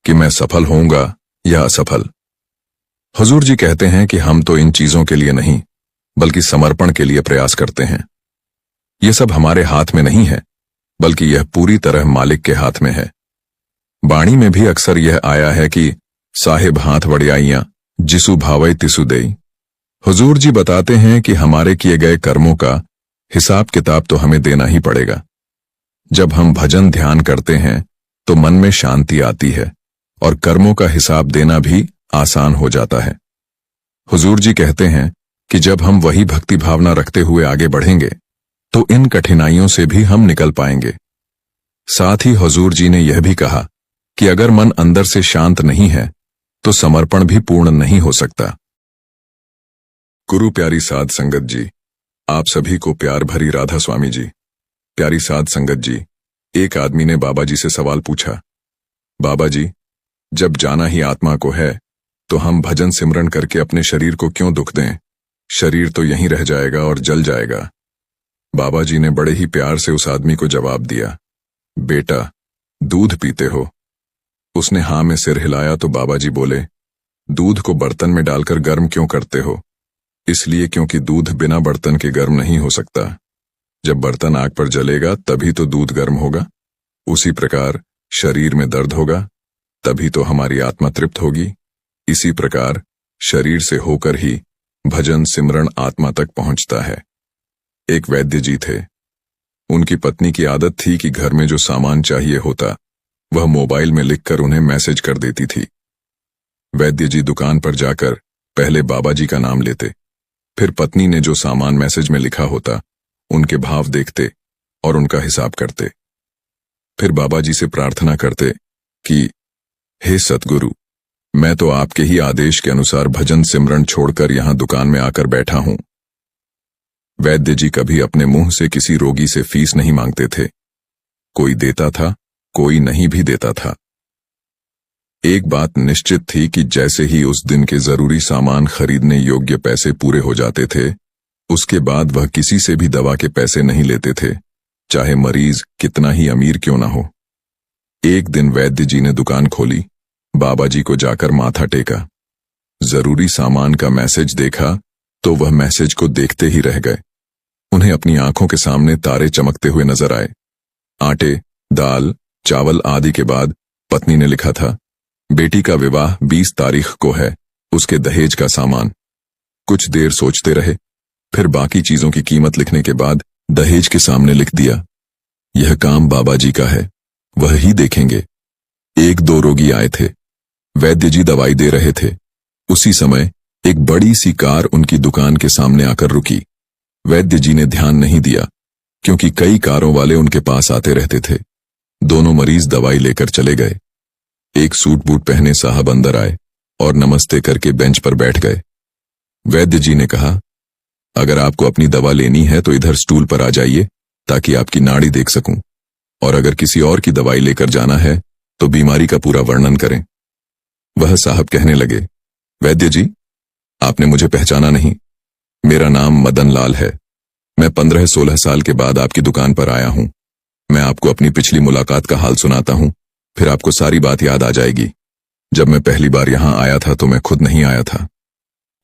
कि मैं सफल होऊंगा या असफल। हुजूर जी कहते हैं कि हम तो इन चीजों के लिए नहीं, बल्कि समर्पण के लिए प्रयास करते हैं। यह सब हमारे हाथ में नहीं है, बल्कि यह पूरी तरह मालिक के हाथ में है। बाणी में भी अक्सर यह आया है कि साहिब हाथ वड़ियाइयां जिसु भावै तिसु देई। हुजूर जी बताते हैं कि हमारे किए गए कर्मों का हिसाब किताब तो हमें देना ही पड़ेगा। जब हम भजन ध्यान करते हैं तो मन में शांति आती है और कर्मों का हिसाब देना भी आसान हो जाता है। हुजूर जी कहते हैं कि जब हम वही भक्ति भावना रखते हुए आगे बढ़ेंगे तो इन कठिनाइयों से भी हम निकल पाएंगे। साथ ही हुजूर जी ने यह भी कहा कि अगर मन अंदर से शांत नहीं है तो समर्पण भी पूर्ण नहीं हो सकता। गुरु प्यारी साध संगत जी, आप सभी को प्यार भरी राधा स्वामी जी। प्यारी साध संगत जी, एक आदमी ने बाबा जी से सवाल पूछा, बाबा जी, जब जाना ही आत्मा को है तो हम भजन सिमरन करके अपने शरीर को क्यों दुख दें? शरीर तो यहीं रह जाएगा और जल जाएगा। बाबा जी ने बड़े ही प्यार से उस आदमी को जवाब दिया, बेटा, दूध पीते हो? उसने हाँ में सिर हिलाया तो बाबा जी बोले, दूध को बर्तन में डालकर गर्म क्यों करते हो? इसलिए क्योंकि दूध बिना बर्तन के गर्म नहीं हो सकता। जब बर्तन आग पर जलेगा तभी तो दूध गर्म होगा। उसी प्रकार शरीर में दर्द होगा तभी तो हमारी आत्मा तृप्त होगी। इसी प्रकार शरीर से होकर ही भजन सिमरन आत्मा तक पहुंचता है। एक वैद्य जी थे। उनकी पत्नी की आदत थी कि घर में जो सामान चाहिए होता वह मोबाइल में लिखकर उन्हें मैसेज कर देती थी। वैद्य जी दुकान पर जाकर पहले बाबा जी का नाम लेते, फिर पत्नी ने जो सामान मैसेज में लिखा होता उनके भाव देखते और उनका हिसाब करते। फिर बाबा जी से प्रार्थना करते कि हे सतगुरु, मैं तो आपके ही आदेश के अनुसार भजन सिमरन छोड़कर यहां दुकान में आकर बैठा हूं। वैद्य जी कभी अपने मुंह से किसी रोगी से फीस नहीं मांगते थे। कोई देता था, कोई नहीं भी देता था। एक बात निश्चित थी कि जैसे ही उस दिन के जरूरी सामान खरीदने योग्य पैसे पूरे हो जाते थे, उसके बाद वह किसी से भी दवा के पैसे नहीं लेते थे, चाहे मरीज कितना ही अमीर क्यों ना हो। एक दिन वैद्य जी ने दुकान खोली, बाबा जी को जाकर माथा टेका, जरूरी सामान का मैसेज देखा तो वह मैसेज को देखते ही रह गए। उन्हें अपनी आंखों के सामने तारे चमकते हुए नजर आए। आटे, दाल, चावल आदि के बाद पत्नी ने लिखा था, बेटी का विवाह 20 तारीख को है, उसके दहेज का सामान। कुछ देर सोचते रहे, फिर बाकी चीजों की कीमत लिखने के बाद दहेज के सामने लिख दिया, यह काम बाबा जी का है, वह ही देखेंगे। एक दो रोगी आए थे, वैद्य जी दवाई दे रहे थे। उसी समय एक बड़ी सी कार उनकी दुकान के सामने आकर रुकी। वैद्य जी ने ध्यान नहीं दिया, क्योंकि कई कारों वाले उनके पास आते रहते थे। दोनों मरीज दवाई लेकर चले गए। एक सूट बूट पहने साहब अंदर आए और नमस्ते करके बेंच पर बैठ गए। वैद्य जी ने कहा, अगर आपको अपनी दवा लेनी है तो इधर स्टूल पर आ जाइए, ताकि आपकी नाड़ी देख सकूं, और अगर किसी और की दवाई लेकर जाना है तो बीमारी का पूरा वर्णन करें। वह साहब कहने लगे, वैद्य जी, आपने मुझे पहचाना नहीं। मेरा नाम मदन लाल है। मैं 15-16 साल के बाद आपकी दुकान पर आया हूं। मैं आपको अपनी पिछली मुलाकात का हाल सुनाता हूं, फिर आपको सारी बात याद आ जाएगी। जब मैं पहली बार यहां आया था तो मैं खुद नहीं आया था।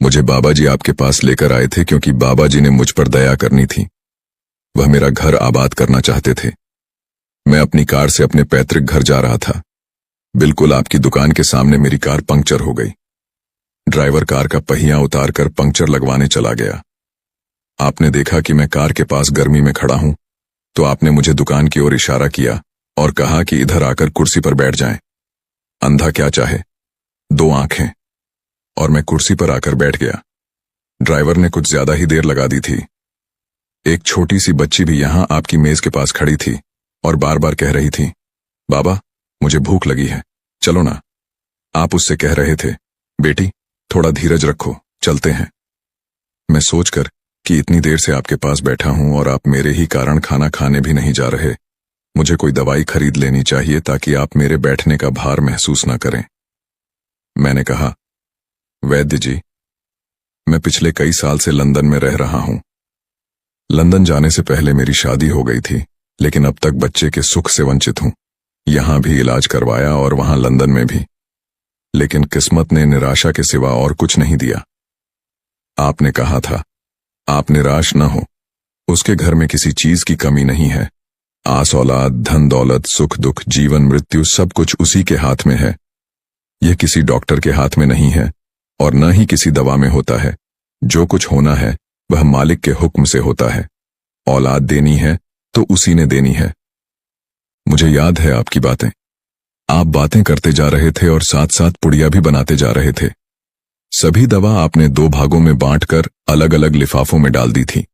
मुझे बाबा जी आपके पास लेकर आए थे, क्योंकि बाबा जी ने मुझ पर दया करनी थी। वह मेरा घर आबाद करना चाहते थे। मैं अपनी कार से अपने पैतृक घर जा रहा था। बिल्कुल आपकी दुकान के सामने मेरी कार पंक्चर हो गई। ड्राइवर कार का पहिया उतारकर पंक्चर लगवाने चला गया। आपने देखा कि मैं कार के पास गर्मी में खड़ा हूं, तो आपने मुझे दुकान की ओर इशारा किया और कहा कि इधर आकर कुर्सी पर बैठ जाएं। अंधा क्या चाहे, 2 आंखें। और मैं कुर्सी पर आकर बैठ गया। ड्राइवर ने कुछ ज्यादा ही देर लगा दी थी। एक छोटी सी बच्ची भी यहां आपकी मेज के पास खड़ी थी और बार बार कह रही थी, बाबा मुझे भूख लगी है, चलो ना। आप उससे कह रहे थे, बेटी थोड़ा धीरज रखो, चलते हैं। मैं सोचकर कि इतनी देर से आपके पास बैठा हूं और आप मेरे ही कारण खाना खाने भी नहीं जा रहे, मुझे कोई दवाई खरीद लेनी चाहिए ताकि आप मेरे बैठने का भार महसूस ना करें। मैंने कहा, वैद्य जी, मैं पिछले कई साल से लंदन में रह रहा हूं। लंदन जाने से पहले मेरी शादी हो गई थी, लेकिन अब तक बच्चे के सुख से वंचित हूं। यहां भी इलाज करवाया और वहां लंदन में भी, लेकिन किस्मत ने निराशा के सिवा और कुछ नहीं दिया। आपने कहा था, आप निराश न हो, उसके घर में किसी चीज की कमी नहीं है। आस औलाद, धन दौलत, सुख दुख, जीवन मृत्यु सब कुछ उसी के हाथ में है। यह किसी डॉक्टर के हाथ में नहीं है और न ही किसी दवा में होता है। जो कुछ होना है वह मालिक के हुक्म से होता है। औलाद देनी है तो उसी ने देनी है। मुझे याद है आपकी बातें। आप बातें करते जा रहे थे और साथ साथ पुड़िया भी बनाते जा रहे थे। सभी दवा आपने 2 भागों में बांटकर अलग अलग लिफाफों में डाल दी थी।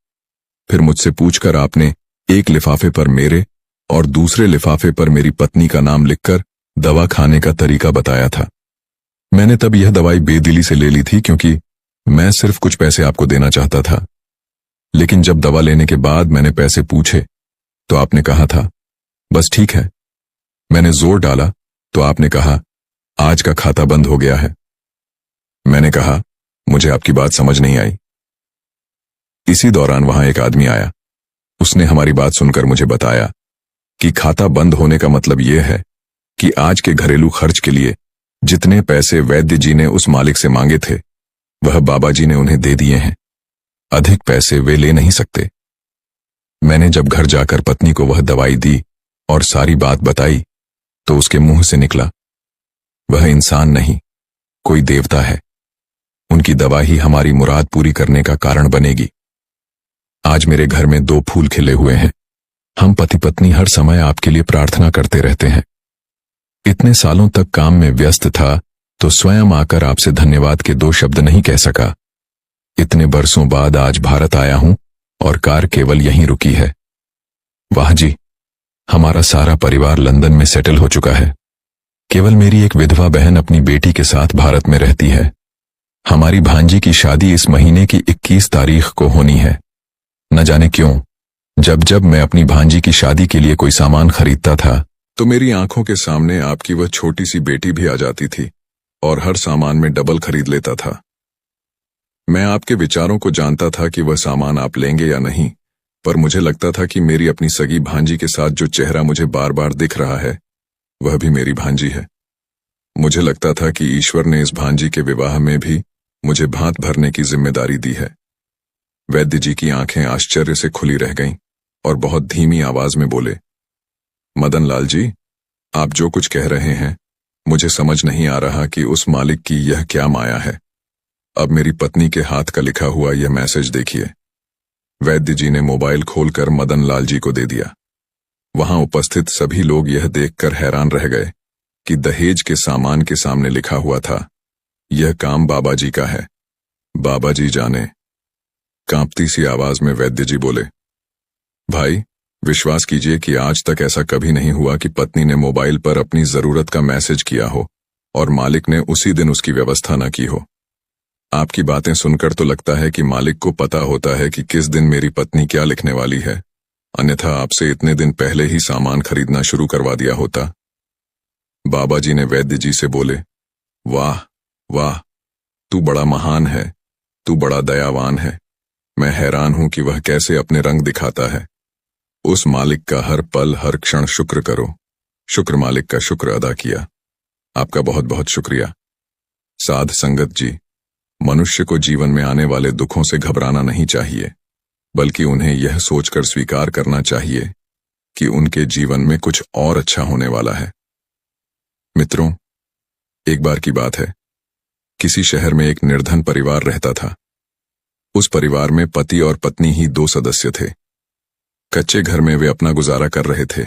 फिर मुझसे पूछकर आपने एक लिफाफे पर मेरे और दूसरे लिफाफे पर मेरी पत्नी का नाम लिखकर दवा खाने का तरीका बताया था। मैंने तब यह दवाई बेदिली से ले ली थी, क्योंकि मैं सिर्फ कुछ पैसे आपको देना चाहता था। लेकिन जब दवा लेने के बाद मैंने पैसे पूछे तो आपने कहा था, बस ठीक है। मैंने जोर डाला तो आपने कहा, आज का खाता बंद हो गया है। मैंने कहा, मुझे आपकी बात समझ नहीं आई। इसी दौरान वहां एक आदमी आया। उसने हमारी बात सुनकर मुझे बताया कि खाता बंद होने का मतलब यह है कि आज के घरेलू खर्च के लिए जितने पैसे वैद्य जी ने उस मालिक से मांगे थे, वह बाबा जी ने उन्हें दे दिए हैं। अधिक पैसे वे ले नहीं सकते। मैंने जब घर जाकर पत्नी को वह दवाई दी और सारी बात बताई, तो उसके मुंह से निकला, वह इंसान नहीं, कोई देवता है। उनकी दवा ही हमारी मुराद पूरी करने का कारण बनेगी। आज मेरे घर में 2 फूल खिले हुए हैं। हम पति पत्नी हर समय आपके लिए प्रार्थना करते रहते हैं। इतने सालों तक काम में व्यस्त था तो स्वयं आकर आपसे धन्यवाद के 2 शब्द नहीं कह सका। इतने बरसों बाद आज भारत आया हूं और कार केवल यहीं रुकी है। वाह जी, हमारा सारा परिवार लंदन में सेटल हो चुका है। केवल मेरी एक विधवा बहन अपनी बेटी के साथ भारत में रहती है। हमारी भांजी की शादी इस महीने की 21 तारीख को होनी है। न जाने क्यों, जब जब मैं अपनी भांजी की शादी के लिए कोई सामान खरीदता था तो मेरी आंखों के सामने आपकी वह छोटी सी बेटी भी आ जाती थी और हर सामान में डबल खरीद लेता था। मैं आपके विचारों को जानता था कि वह सामान आप लेंगे या नहीं, पर मुझे लगता था कि मेरी अपनी सगी भांजी के साथ जो चेहरा मुझे बार बार दिख रहा है वह भी मेरी भांजी है। मुझे लगता था कि ईश्वर ने इस भांजी के विवाह में भी मुझे भांत भरने की जिम्मेदारी दी है। वैद्य जी की आंखें आश्चर्य से खुली रह गईं और बहुत धीमी आवाज में बोले, मदन लाल जी, आप जो कुछ कह रहे हैं मुझे समझ नहीं आ रहा कि उस मालिक की यह क्या माया है। अब मेरी पत्नी के हाथ का लिखा हुआ यह मैसेज देखिए। वैद्य जी ने मोबाइल खोलकर मदन लाल जी को दे दिया। वहां उपस्थित सभी लोग यह देखकर हैरान रह गए कि दहेज के सामान के सामने लिखा हुआ था, यह काम बाबा जी का है, बाबा जी जाने। कांपती सी आवाज में वैद्य जी बोले, भाई विश्वास कीजिए कि आज तक ऐसा कभी नहीं हुआ कि पत्नी ने मोबाइल पर अपनी जरूरत का मैसेज किया हो और मालिक ने उसी दिन उसकी व्यवस्था न की हो। आपकी बातें सुनकर तो लगता है कि मालिक को पता होता है कि किस दिन मेरी पत्नी क्या लिखने वाली है, अन्यथा आपसे इतने दिन पहले ही सामान खरीदना शुरू करवा दिया होता। बाबा जी ने वैद्य जी से बोले, वाह वाह, तू बड़ा महान है, तू बड़ा दयावान है। मैं हैरान हूं कि वह कैसे अपने रंग दिखाता है। उस मालिक का हर पल हर क्षण शुक्र करो। शुक्र मालिक का शुक्र अदा किया। आपका बहुत बहुत शुक्रिया। साध संगत जी, मनुष्य को जीवन में आने वाले दुखों से घबराना नहीं चाहिए, बल्कि उन्हें यह सोचकर स्वीकार करना चाहिए कि उनके जीवन में कुछ और अच्छा होने वाला है। मित्रों, एक बार की बात है, किसी शहर में एक निर्धन परिवार रहता था। उस परिवार में पति और पत्नी ही 2 सदस्य थे। कच्चे घर में वे अपना गुजारा कर रहे थे।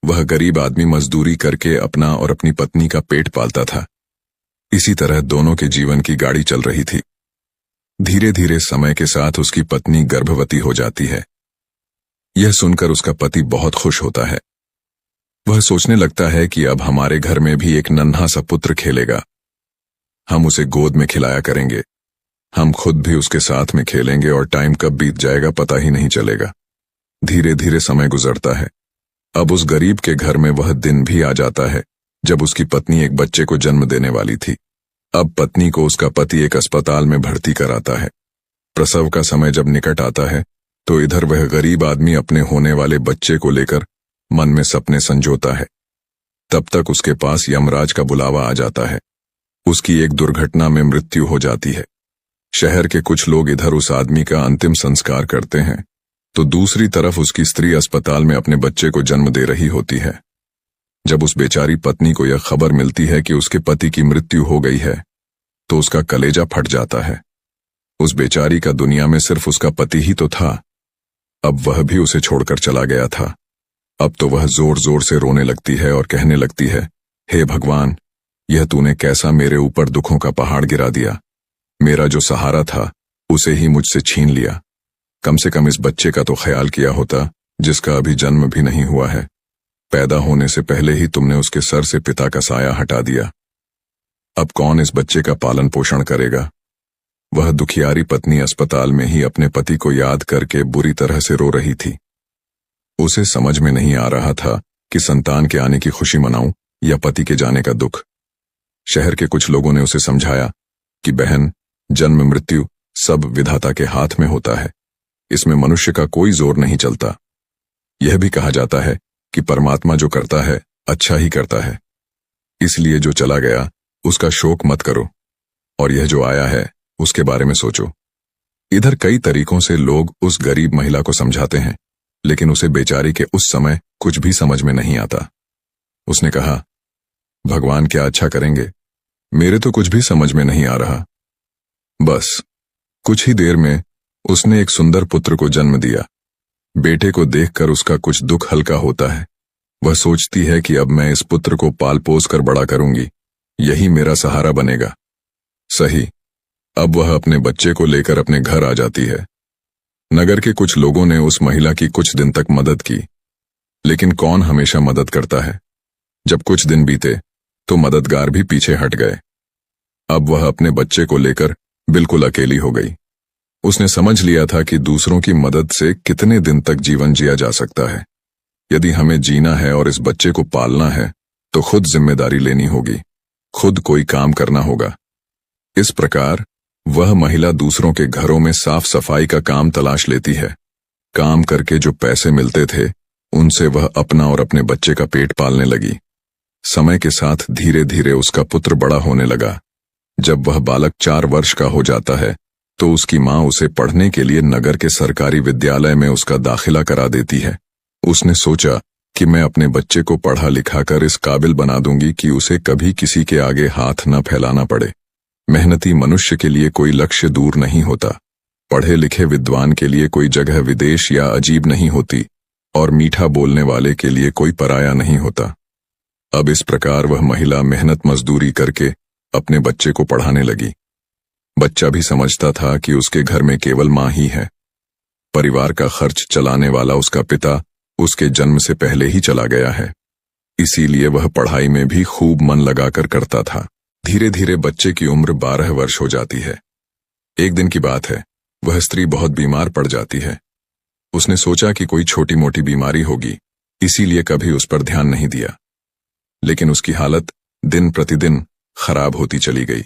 वह गरीब आदमी मजदूरी करके अपना और अपनी पत्नी का पेट पालता था। इसी तरह दोनों के जीवन की गाड़ी चल रही थी। धीरे धीरे समय के साथ उसकी पत्नी गर्भवती हो जाती है। यह सुनकर उसका पति बहुत खुश होता है। वह सोचने लगता है कि अब हमारे घर में भी एक नन्हा सा पुत्र खेलेगा। हम उसे गोद में खिलाया करेंगे, हम खुद भी उसके साथ में खेलेंगे और टाइम कब बीत जाएगा पता ही नहीं चलेगा। धीरे धीरे समय गुजरता है। अब उस गरीब के घर में वह दिन भी आ जाता है जब उसकी पत्नी एक बच्चे को जन्म देने वाली थी। अब पत्नी को उसका पति एक अस्पताल में भर्ती कराता है। प्रसव का समय जब निकट आता है तो इधर वह गरीब आदमी अपने होने वाले बच्चे को लेकर मन में सपने संजोता है। तब तक उसके पास यमराज का बुलावा आ जाता है। उसकी एक दुर्घटना में मृत्यु हो जाती है। शहर के कुछ लोग इधर उस आदमी का अंतिम संस्कार करते हैं, तो दूसरी तरफ उसकी स्त्री अस्पताल में अपने बच्चे को जन्म दे रही होती है। जब उस बेचारी पत्नी को यह खबर मिलती है कि उसके पति की मृत्यु हो गई है, तो उसका कलेजा फट जाता है। उस बेचारी का दुनिया में सिर्फ उसका पति ही तो था। अब वह भी उसे छोड़कर चला गया था। अब तो वह जोर जोर से रोने लगती है और कहने लगती है, हे भगवान, यह तूने कैसा मेरे ऊपर दुखों का पहाड़ गिरा दिया। मेरा जो सहारा था उसे ही मुझसे छीन लिया। कम से कम इस बच्चे का तो ख्याल किया होता जिसका अभी जन्म भी नहीं हुआ है। पैदा होने से पहले ही तुमने उसके सर से पिता का साया हटा दिया। अब कौन इस बच्चे का पालन पोषण करेगा। वह दुखियारी पत्नी अस्पताल में ही अपने पति को याद करके बुरी तरह से रो रही थी। उसे समझ में नहीं आ रहा था कि संतान के आने की खुशी मनाऊं या पति के जाने का दुख। शहर के कुछ लोगों ने उसे समझाया कि बहन, जन्म मृत्यु सब विधाता के हाथ में होता है, इसमें मनुष्य का कोई जोर नहीं चलता। यह भी कहा जाता है कि परमात्मा जो करता है अच्छा ही करता है, इसलिए जो चला गया उसका शोक मत करो और यह जो आया है उसके बारे में सोचो। इधर कई तरीकों से लोग उस गरीब महिला को समझाते हैं, लेकिन उसे बेचारी के उस समय कुछ भी समझ में नहीं आता। उसने कहा, भगवान क्या अच्छा करेंगे, मेरे तो कुछ भी समझ में नहीं आ रहा। बस कुछ ही देर में उसने एक सुंदर पुत्र को जन्म दिया। बेटे को देखकर उसका कुछ दुख हल्का होता है। वह सोचती है कि अब मैं इस पुत्र को पाल पोस कर बड़ा करूंगी, यही मेरा सहारा बनेगा। सही, अब वह अपने बच्चे को लेकर अपने घर आ जाती है। नगर के कुछ लोगों ने उस महिला की कुछ दिन तक मदद की, लेकिन कौन हमेशा मदद करता है। जब कुछ दिन बीते तो मददगार भी पीछे हट गए। अब वह अपने बच्चे को लेकर बिल्कुल अकेली हो गई। उसने समझ लिया था कि दूसरों की मदद से कितने दिन तक जीवन जिया जा सकता है। यदि हमें जीना है और इस बच्चे को पालना है तो खुद जिम्मेदारी लेनी होगी, खुद कोई काम करना होगा। इस प्रकार वह महिला दूसरों के घरों में साफ सफाई का काम तलाश लेती है। काम करके जो पैसे मिलते थे उनसे वह अपना और अपने बच्चे का पेट पालने लगी। समय के साथ धीरे धीरे उसका पुत्र बड़ा होने लगा। जब वह बालक 4 वर्ष का हो जाता है तो उसकी माँ उसे पढ़ने के लिए नगर के सरकारी विद्यालय में उसका दाखिला करा देती है। उसने सोचा कि मैं अपने बच्चे को पढ़ा लिखाकर इस काबिल बना दूंगी कि उसे कभी किसी के आगे हाथ न फैलाना पड़े। मेहनती मनुष्य के लिए कोई लक्ष्य दूर नहीं होता, पढ़े लिखे विद्वान के लिए कोई जगह विदेश या अजीब नहीं होती, और मीठा बोलने वाले के लिए कोई पराया नहीं होता। अब इस प्रकार वह महिला मेहनत मजदूरी करके अपने बच्चे को पढ़ाने लगी। बच्चा भी समझता था कि उसके घर में केवल माँ ही है। परिवार का खर्च चलाने वाला उसका पिता उसके जन्म से पहले ही चला गया है, इसीलिए वह पढ़ाई में भी खूब मन लगाकर करता था। धीरे धीरे बच्चे की उम्र 12 वर्ष हो जाती है। एक दिन की बात है, वह स्त्री बहुत बीमार पड़ जाती है। उसने सोचा कि कोई छोटी मोटी बीमारी होगी, इसीलिए कभी उस पर ध्यान नहीं दिया, लेकिन उसकी हालत दिन प्रतिदिन खराब होती चली गई।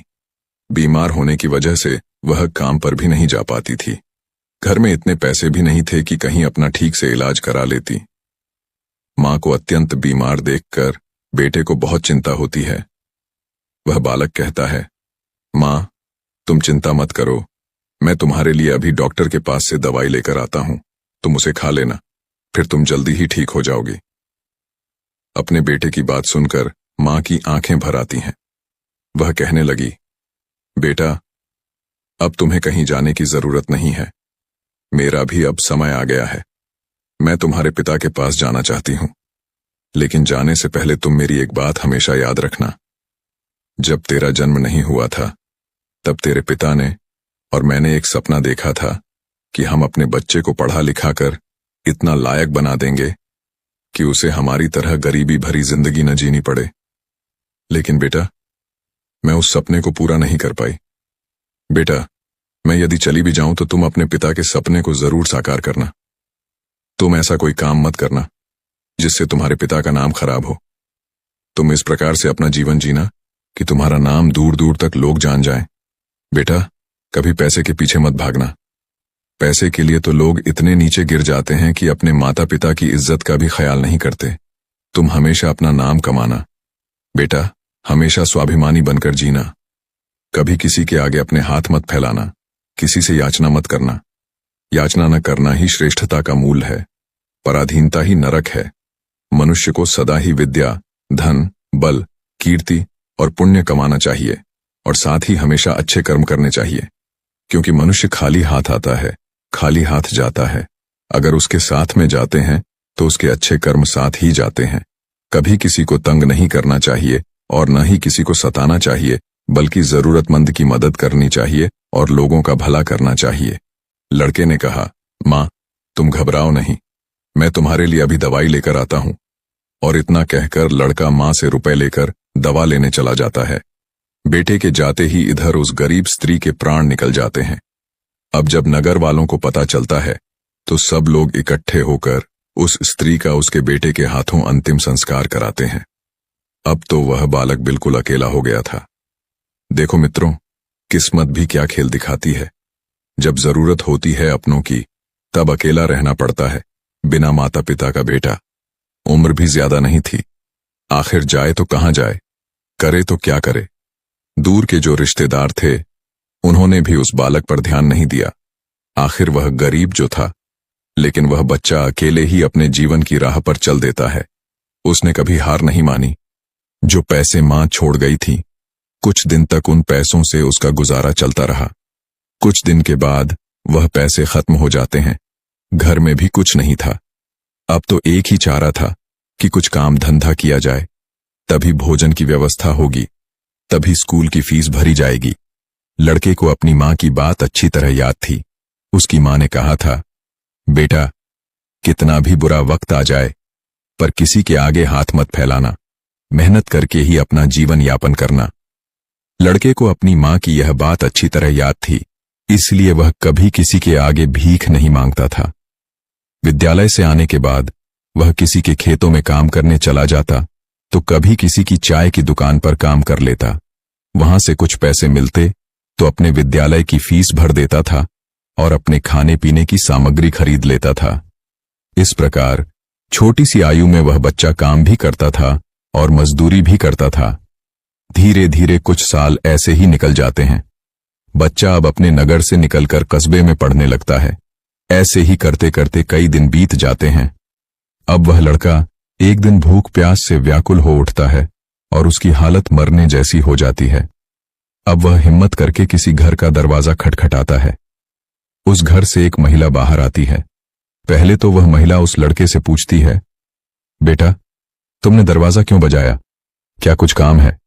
बीमार होने की वजह से वह काम पर भी नहीं जा पाती थी। घर में इतने पैसे भी नहीं थे कि कहीं अपना ठीक से इलाज करा लेती। माँ को अत्यंत बीमार देखकर बेटे को बहुत चिंता होती है। वह बालक कहता है, माँ, तुम चिंता मत करो, मैं तुम्हारे लिए अभी डॉक्टर के पास से दवाई लेकर आता हूं, तुम उसे खा लेना, फिर तुम जल्दी ही ठीक हो जाओगी। अपने बेटे की बात सुनकर माँ की आंखें भर आती हैं। वह कहने लगी, बेटा, अब तुम्हें कहीं जाने की जरूरत नहीं है, मेरा भी अब समय आ गया है। मैं तुम्हारे पिता के पास जाना चाहती हूं, लेकिन जाने से पहले तुम मेरी एक बात हमेशा याद रखना। जब तेरा जन्म नहीं हुआ था तब तेरे पिता ने और मैंने एक सपना देखा था कि हम अपने बच्चे को पढ़ा लिखा कर इतना लायक बना देंगे कि उसे हमारी तरह गरीबी भरी जिंदगी न जीनी पड़े। लेकिन बेटा, मैं उस सपने को पूरा नहीं कर पाई। बेटा, मैं यदि चली भी जाऊं तो तुम अपने पिता के सपने को जरूर साकार करना। तुम ऐसा कोई काम मत करना जिससे तुम्हारे पिता का नाम खराब हो। तुम इस प्रकार से अपना जीवन जीना कि तुम्हारा नाम दूर दूर तक लोग जान जाएं। बेटा, कभी पैसे के पीछे मत भागना। पैसे के लिए तो लोग इतने नीचे गिर जाते हैं कि अपने माता पिता की इज्जत का भी ख्याल नहीं करते। तुम हमेशा अपना नाम कमाना। बेटा, हमेशा स्वाभिमानी बनकर जीना। कभी किसी के आगे अपने हाथ मत फैलाना, किसी से याचना मत करना। याचना न करना ही श्रेष्ठता का मूल है, पराधीनता ही नरक है। मनुष्य को सदा ही विद्या, धन, बल, कीर्ति और पुण्य कमाना चाहिए, और साथ ही हमेशा अच्छे कर्म करने चाहिए, क्योंकि मनुष्य खाली हाथ आता है, खाली हाथ जाता है। अगर उसके साथ में जाते हैं तो उसके अच्छे कर्म साथ ही जाते हैं। कभी किसी को तंग नहीं करना चाहिए और न ही किसी को सताना चाहिए, बल्कि जरूरतमंद की मदद करनी चाहिए और लोगों का भला करना चाहिए। लड़के ने कहा, माँ, तुम घबराओ नहीं, मैं तुम्हारे लिए अभी दवाई लेकर आता हूं। और इतना कहकर लड़का माँ से रुपए लेकर दवा लेने चला जाता है। बेटे के जाते ही इधर उस गरीब स्त्री के प्राण निकल जाते हैं। अब जब नगर वालों को पता चलता है तो सब लोग इकट्ठे होकर उस स्त्री का उसके बेटे के हाथों अंतिम संस्कार कराते हैं। अब तो वह बालक बिल्कुल अकेला हो गया था। देखो मित्रों, किस्मत भी क्या खेल दिखाती है। जब जरूरत होती है अपनों की, तब अकेला रहना पड़ता है, बिना माता पिता का बेटा। उम्र भी ज्यादा नहीं थी, आखिर जाए तो कहां जाए, करे तो क्या करे। दूर के जो रिश्तेदार थे उन्होंने भी उस बालक पर ध्यान नहीं दिया। आखिर वह गरीब जो था, लेकिन वह बच्चा अकेले ही अपने जीवन की राह पर चल देता है। उसने कभी हार नहीं मानी। जो पैसे मां छोड़ गई थी, कुछ दिन तक उन पैसों से उसका गुजारा चलता रहा। कुछ दिन के बाद वह पैसे खत्म हो जाते हैं। घर में भी कुछ नहीं था। अब तो एक ही चारा था कि कुछ काम धंधा किया जाए, तभी भोजन की व्यवस्था होगी, तभी स्कूल की फीस भरी जाएगी। लड़के को अपनी मां की बात अच्छी तरह याद थी। उसकी मां ने कहा था, बेटा, कितना भी बुरा वक्त आ जाए पर किसी के आगे हाथ मत फैलाना, मेहनत करके ही अपना जीवन यापन करना। लड़के को अपनी मां की यह बात अच्छी तरह याद थी, इसलिए वह कभी किसी के आगे भीख नहीं मांगता था। विद्यालय से आने के बाद वह किसी के खेतों में काम करने चला जाता तो कभी किसी की चाय की दुकान पर काम कर लेता। वहां से कुछ पैसे मिलते तो अपने विद्यालय की फीस भर देता था और अपने खाने पीने की सामग्री खरीद लेता था। इस प्रकार छोटी सी आयु में वह बच्चा काम भी करता था और मजदूरी भी करता था। धीरे धीरे कुछ साल ऐसे ही निकल जाते हैं। बच्चा अब अपने नगर से निकलकर कस्बे में पढ़ने लगता है। ऐसे ही करते करते कई दिन बीत जाते हैं। अब वह लड़का एक दिन भूख प्यास से व्याकुल हो उठता है और उसकी हालत मरने जैसी हो जाती है। अब वह हिम्मत करके किसी घर का दरवाजा खटखटाता है। उस घर से एक महिला बाहर आती है। पहले तो वह महिला उस लड़के से पूछती है, बेटा, तुमने दरवाजा क्यों बजाया? क्या कुछ काम है?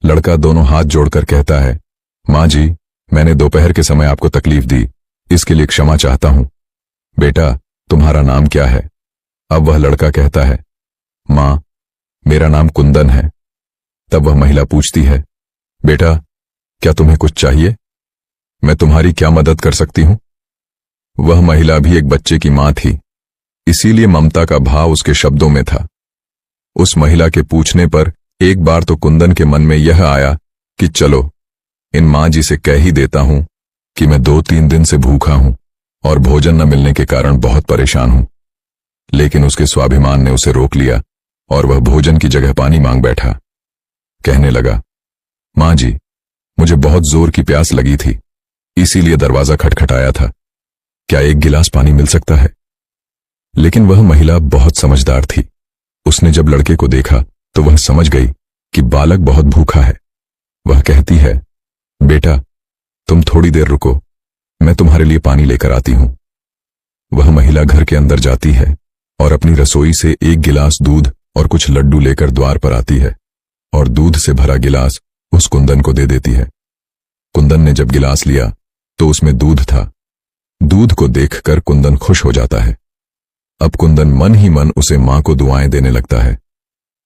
लड़का दोनों हाथ जोड़कर कहता है, माँ जी, मैंने दोपहर के समय आपको तकलीफ दी, इसके लिए क्षमा चाहता हूं। बेटा, तुम्हारा नाम क्या है? अब वह लड़का कहता है, माँ, मेरा नाम कुंदन है। तब वह महिला पूछती है, बेटा, क्या तुम्हें कुछ चाहिए? मैं तुम्हारी क्या मदद कर सकती हूं? वह महिला भी एक बच्चे की मां थी, इसीलिए ममता का भाव उसके शब्दों में था। उस महिला के पूछने पर एक बार तो कुंदन के मन में यह आया कि चलो इन मां जी से कह ही देता हूं कि मैं 2-3 दिन से भूखा हूं और भोजन न मिलने के कारण बहुत परेशान हूं। लेकिन उसके स्वाभिमान ने उसे रोक लिया और वह भोजन की जगह पानी मांग बैठा। कहने लगा, मां जी, मुझे बहुत जोर की प्यास लगी थी, इसीलिए दरवाजा खटखटाया था। क्या एक गिलास पानी मिल सकता है? लेकिन वह महिला बहुत समझदार थी। उसने जब लड़के को देखा तो वह समझ गई कि बालक बहुत भूखा है। वह कहती है, बेटा, तुम थोड़ी देर रुको, मैं तुम्हारे लिए पानी लेकर आती हूं। वह महिला घर के अंदर जाती है और अपनी रसोई से एक गिलास दूध और कुछ लड्डू लेकर द्वार पर आती है और दूध से भरा गिलास उस कुंदन को दे देती है। कुंदन ने जब गिलास लिया तो उसमें दूध था। दूध को देखकर कुंदन खुश हो जाता है। अब कुंदन मन ही मन उसे मां को दुआएं देने लगता है।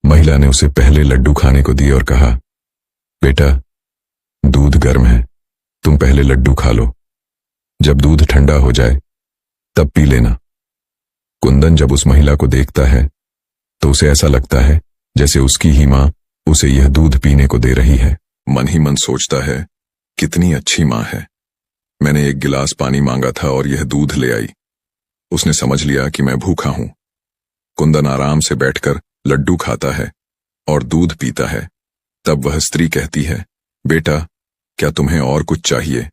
महिला ने उसे पहले लड्डू खाने को दिए और कहा, बेटा, दूध गर्म है, तुम पहले लड्डू खा लो, जब दूध ठंडा हो जाए तब पी लेना। कुंदन जब उस महिला को देखता है तो उसे ऐसा लगता है जैसे उसकी ही मां उसे यह दूध पीने को दे रही है। मन ही मन सोचता है, कितनी अच्छी मां है, मैंने एक गिलास पानी मांगा था और यह दूध ले आई। उसने समझ लिया कि मैं भूखा हूं। कुंदन आराम से बैठकर लड्डू खाता है और दूध पीता है। तब वह स्त्री कहती है, बेटा, क्या तुम्हें और कुछ चाहिए?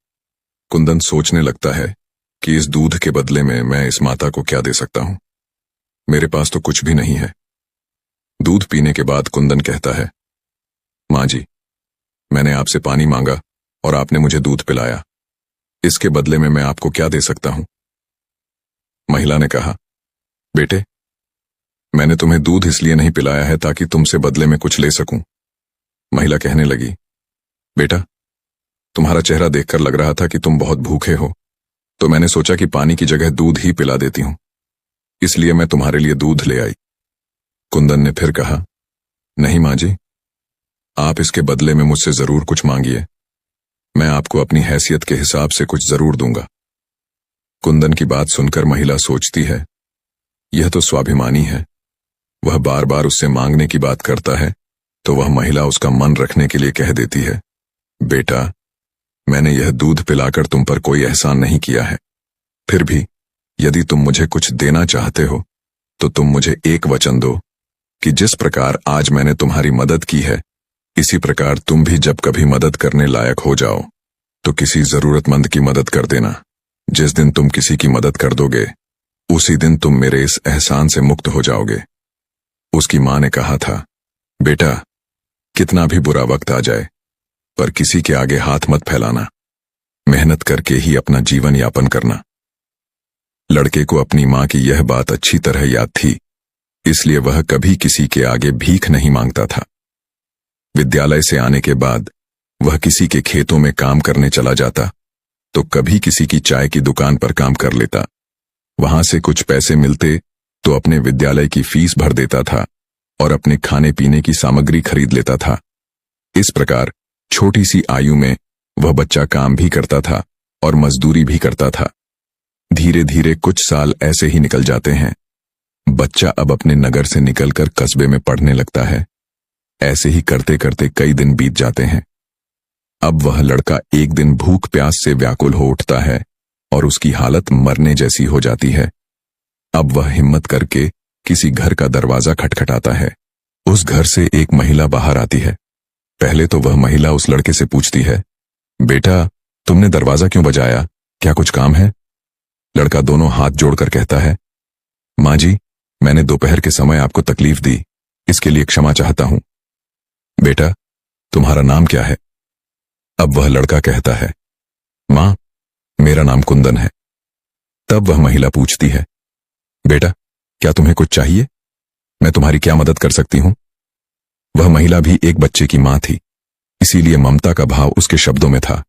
कुंदन सोचने लगता है कि इस दूध के बदले में मैं इस माता को क्या दे सकता हूं। मेरे पास तो कुछ भी नहीं है। दूध पीने के बाद कुंदन कहता है, मां जी, मैंने आपसे पानी मांगा और आपने मुझे दूध पिलाया, इसके बदले में मैं आपको क्या दे सकता हूं? महिला ने कहा, बेटे, मैंने तुम्हें दूध इसलिए नहीं पिलाया है ताकि तुमसे बदले में कुछ ले सकूं। महिला कहने लगी, बेटा, तुम्हारा चेहरा देखकर लग रहा था कि तुम बहुत भूखे हो, तो मैंने सोचा कि पानी की जगह दूध ही पिला देती हूं, इसलिए मैं तुम्हारे लिए दूध ले आई। कुंदन ने फिर कहा, नहीं मां जी, आप इसके बदले में मुझसे जरूर कुछ मांगिए, मैं आपको अपनी हैसियत के हिसाब से कुछ जरूर दूंगा। कुंदन की बात सुनकर महिला सोचती है, यह तो स्वाभिमानी है। वह बार बार उससे मांगने की बात करता है तो वह महिला उसका मन रखने के लिए कह देती है, बेटा, मैंने यह दूध पिलाकर तुम पर कोई एहसान नहीं किया है, फिर भी यदि तुम मुझे कुछ देना चाहते हो तो तुम मुझे एक वचन दो कि जिस प्रकार आज मैंने तुम्हारी मदद की है, इसी प्रकार तुम भी जब कभी मदद करने लायक हो जाओ तो किसी जरूरतमंद की मदद कर देना। जिस दिन तुम किसी की मदद कर दोगे उसी दिन तुम मेरे इस एहसान से मुक्त हो जाओगे। उसकी मां ने कहा था, बेटा, कितना भी बुरा वक्त आ जाए पर किसी के आगे हाथ मत फैलाना, मेहनत करके ही अपना जीवन यापन करना। लड़के को अपनी मां की यह बात अच्छी तरह याद थी, इसलिए वह कभी किसी के आगे भीख नहीं मांगता था। विद्यालय से आने के बाद वह किसी के खेतों में काम करने चला जाता तो कभी किसी की चाय की दुकान पर काम कर लेता। वहां से कुछ पैसे मिलते तो अपने विद्यालय की फीस भर देता था और अपने खाने पीने की सामग्री खरीद लेता था। इस प्रकार छोटी सी आयु में वह बच्चा काम भी करता था और मजदूरी भी करता था। धीरे धीरे कुछ साल ऐसे ही निकल जाते हैं। बच्चा अब अपने नगर से निकलकर कस्बे में पढ़ने लगता है। ऐसे ही करते करते कई दिन बीत जाते हैं। अब वह लड़का एक दिन भूख प्यास से व्याकुल हो उठता है और उसकी हालत मरने जैसी हो जाती है। अब वह हिम्मत करके किसी घर का दरवाजा खटखटाता है। उस घर से एक महिला बाहर आती है। पहले तो वह महिला उस लड़के से पूछती है, बेटा, तुमने दरवाजा क्यों बजाया? क्या कुछ काम है? लड़का दोनों हाथ जोड़कर कहता है, माँ जी, मैंने दोपहर के समय आपको तकलीफ दी, इसके लिए क्षमा चाहता हूं। बेटा, तुम्हारा नाम क्या है? अब वह लड़का कहता है, माँ, मेरा नाम कुंदन है। तब वह महिला पूछती है, बेटा, क्या तुम्हें कुछ चाहिए? मैं तुम्हारी क्या मदद कर सकती हूं? वह महिला भी एक बच्चे की मां थी, इसीलिए ममता का भाव उसके शब्दों में था।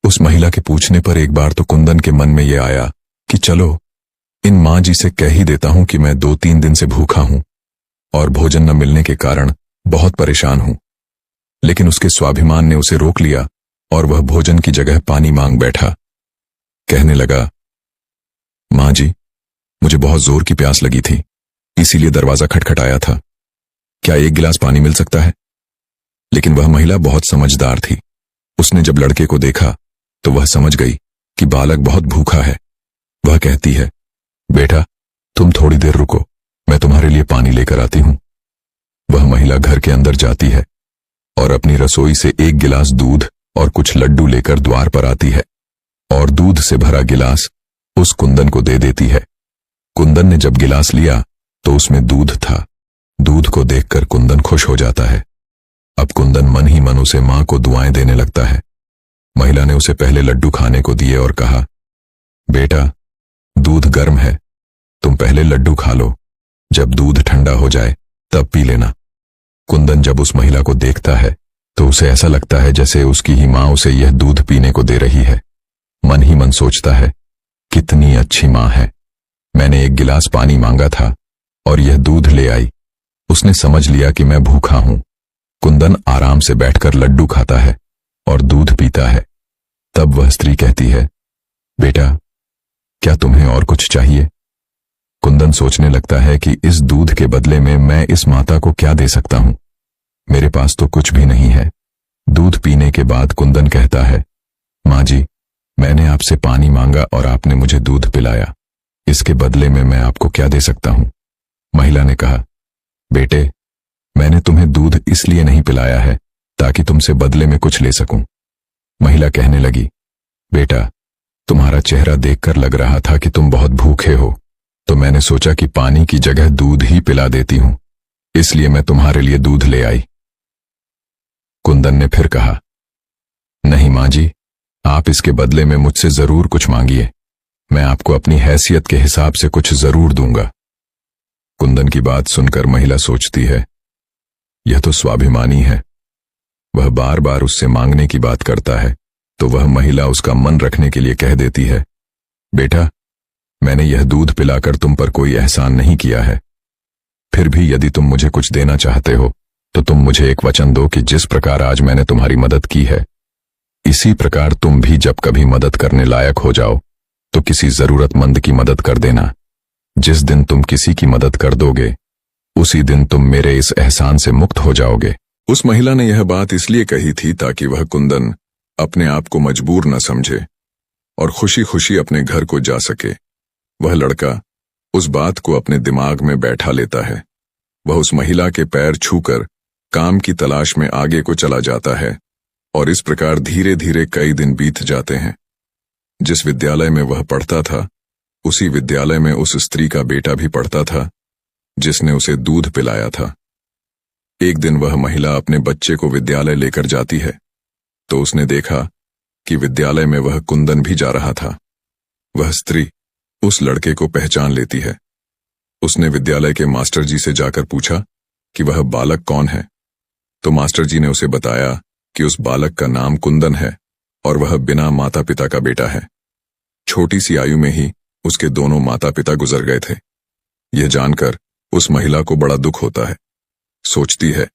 उस महिला के पूछने पर एक बार तो कुंदन के मन में यह आया कि चलो इन मां जी से कह ही देता हूं कि मैं 2-3 दिन से भूखा हूं और भोजन न मिलने के कारण बहुत परेशान हूं। लेकिन उसके स्वाभिमान ने उसे रोक लिया और वह भोजन की जगह पानी मांग बैठा। कहने लगा, मां जी, मुझे बहुत जोर की प्यास लगी थी, इसीलिए दरवाजा खटखटाया था। क्या 1 गिलास पानी मिल सकता है? लेकिन वह महिला बहुत समझदार थी। उसने जब लड़के को देखा तो वह समझ गई कि बालक बहुत भूखा है। वह कहती है, बेटा, तुम थोड़ी देर रुको, मैं तुम्हारे लिए पानी लेकर आती हूं। वह महिला घर के अंदर जाती है और अपनी रसोई से 1 गिलास दूध और कुछ लड्डू लेकर द्वार पर आती है और दूध से भरा गिलास उस कुंदन को दे देती है। कुंदन ने जब गिलास लिया तो उसमें दूध था। दूध को देखकर कुंदन खुश हो जाता है। अब कुंदन मन ही मन उसे मां को दुआएं देने लगता है। महिला ने उसे पहले लड्डू खाने को दिए और कहा, बेटा, दूध गर्म है, तुम पहले लड्डू खा लो, जब दूध ठंडा हो जाए तब पी लेना। कुंदन जब उस महिला को देखता है तो उसे ऐसा लगता है जैसे उसकी ही मां उसे यह दूध पीने को दे रही है। मन ही मन सोचता है, कितनी अच्छी मां है, मैंने 1 गिलास पानी मांगा था और यह दूध ले आई। उसने समझ लिया कि मैं भूखा हूं। कुंदन आराम से बैठकर लड्डू खाता है और दूध पीता है। तब वह स्त्री कहती है, बेटा, क्या तुम्हें और कुछ चाहिए? कुंदन सोचने लगता है कि इस दूध के बदले में मैं इस माता को क्या दे सकता हूं। मेरे पास तो कुछ भी नहीं है। दूध पीने के बाद कुंदन कहता है, मां जी, मैंने आपसे पानी मांगा और आपने मुझे दूध पिलाया, इसके बदले में मैं आपको क्या दे सकता हूं? महिला ने कहा, बेटे, मैंने तुम्हें दूध इसलिए नहीं पिलाया है ताकि तुमसे बदले में कुछ ले सकूं। महिला कहने लगी, बेटा, तुम्हारा चेहरा देखकर लग रहा था कि तुम बहुत भूखे हो, तो मैंने सोचा कि पानी की जगह दूध ही पिला देती हूं, इसलिए मैं तुम्हारे लिए दूध ले आई। कुंदन ने फिर कहा, नहीं मां जी, आप इसके बदले में मुझसे जरूर कुछ मांगिए, मैं आपको अपनी हैसियत के हिसाब से कुछ जरूर दूंगा। कुंदन की बात सुनकर महिला सोचती है, यह तो स्वाभिमानी है। वह बार बार उससे मांगने की बात करता है तो वह महिला उसका मन रखने के लिए कह देती है, बेटा, मैंने यह दूध पिलाकर तुम पर कोई एहसान नहीं किया है। फिर भी यदि तुम मुझे कुछ देना चाहते हो तो तुम मुझे एक वचन दो कि जिस प्रकार आज मैंने तुम्हारी मदद की है, इसी प्रकार तुम भी जब कभी मदद करने लायक हो जाओ तो किसी जरूरतमंद की मदद कर देना। जिस दिन तुम किसी की मदद कर दोगे उसी दिन तुम मेरे इस एहसान से मुक्त हो जाओगे। उस महिला ने यह बात इसलिए कही थी ताकि वह कुंदन अपने आप को मजबूर न समझे और खुशी खुशी अपने घर को जा सके। वह लड़का उस बात को अपने दिमाग में बैठा लेता है। वह उस महिला के पैर छूकर काम की तलाश में आगे को चला जाता है और इस प्रकार धीरे धीरे कई दिन बीत जाते हैं। जिस विद्यालय में वह पढ़ता था उसी विद्यालय में उस स्त्री का बेटा भी पढ़ता था जिसने उसे दूध पिलाया था। एक दिन वह महिला अपने बच्चे को विद्यालय लेकर जाती है तो उसने देखा कि विद्यालय में वह कुंदन भी जा रहा था। वह स्त्री उस लड़के को पहचान लेती है। उसने विद्यालय के मास्टर जी से जाकर पूछा कि वह बालक कौन है, तो मास्टर जी ने उसे बताया कि उस बालक का नाम कुंदन है और वह बिना माता पिता का बेटा है। छोटी सी आयु में ही उसके दोनों माता पिता गुजर गए थे। यह जानकर उस महिला को बड़ा दुख होता है। सोचती है,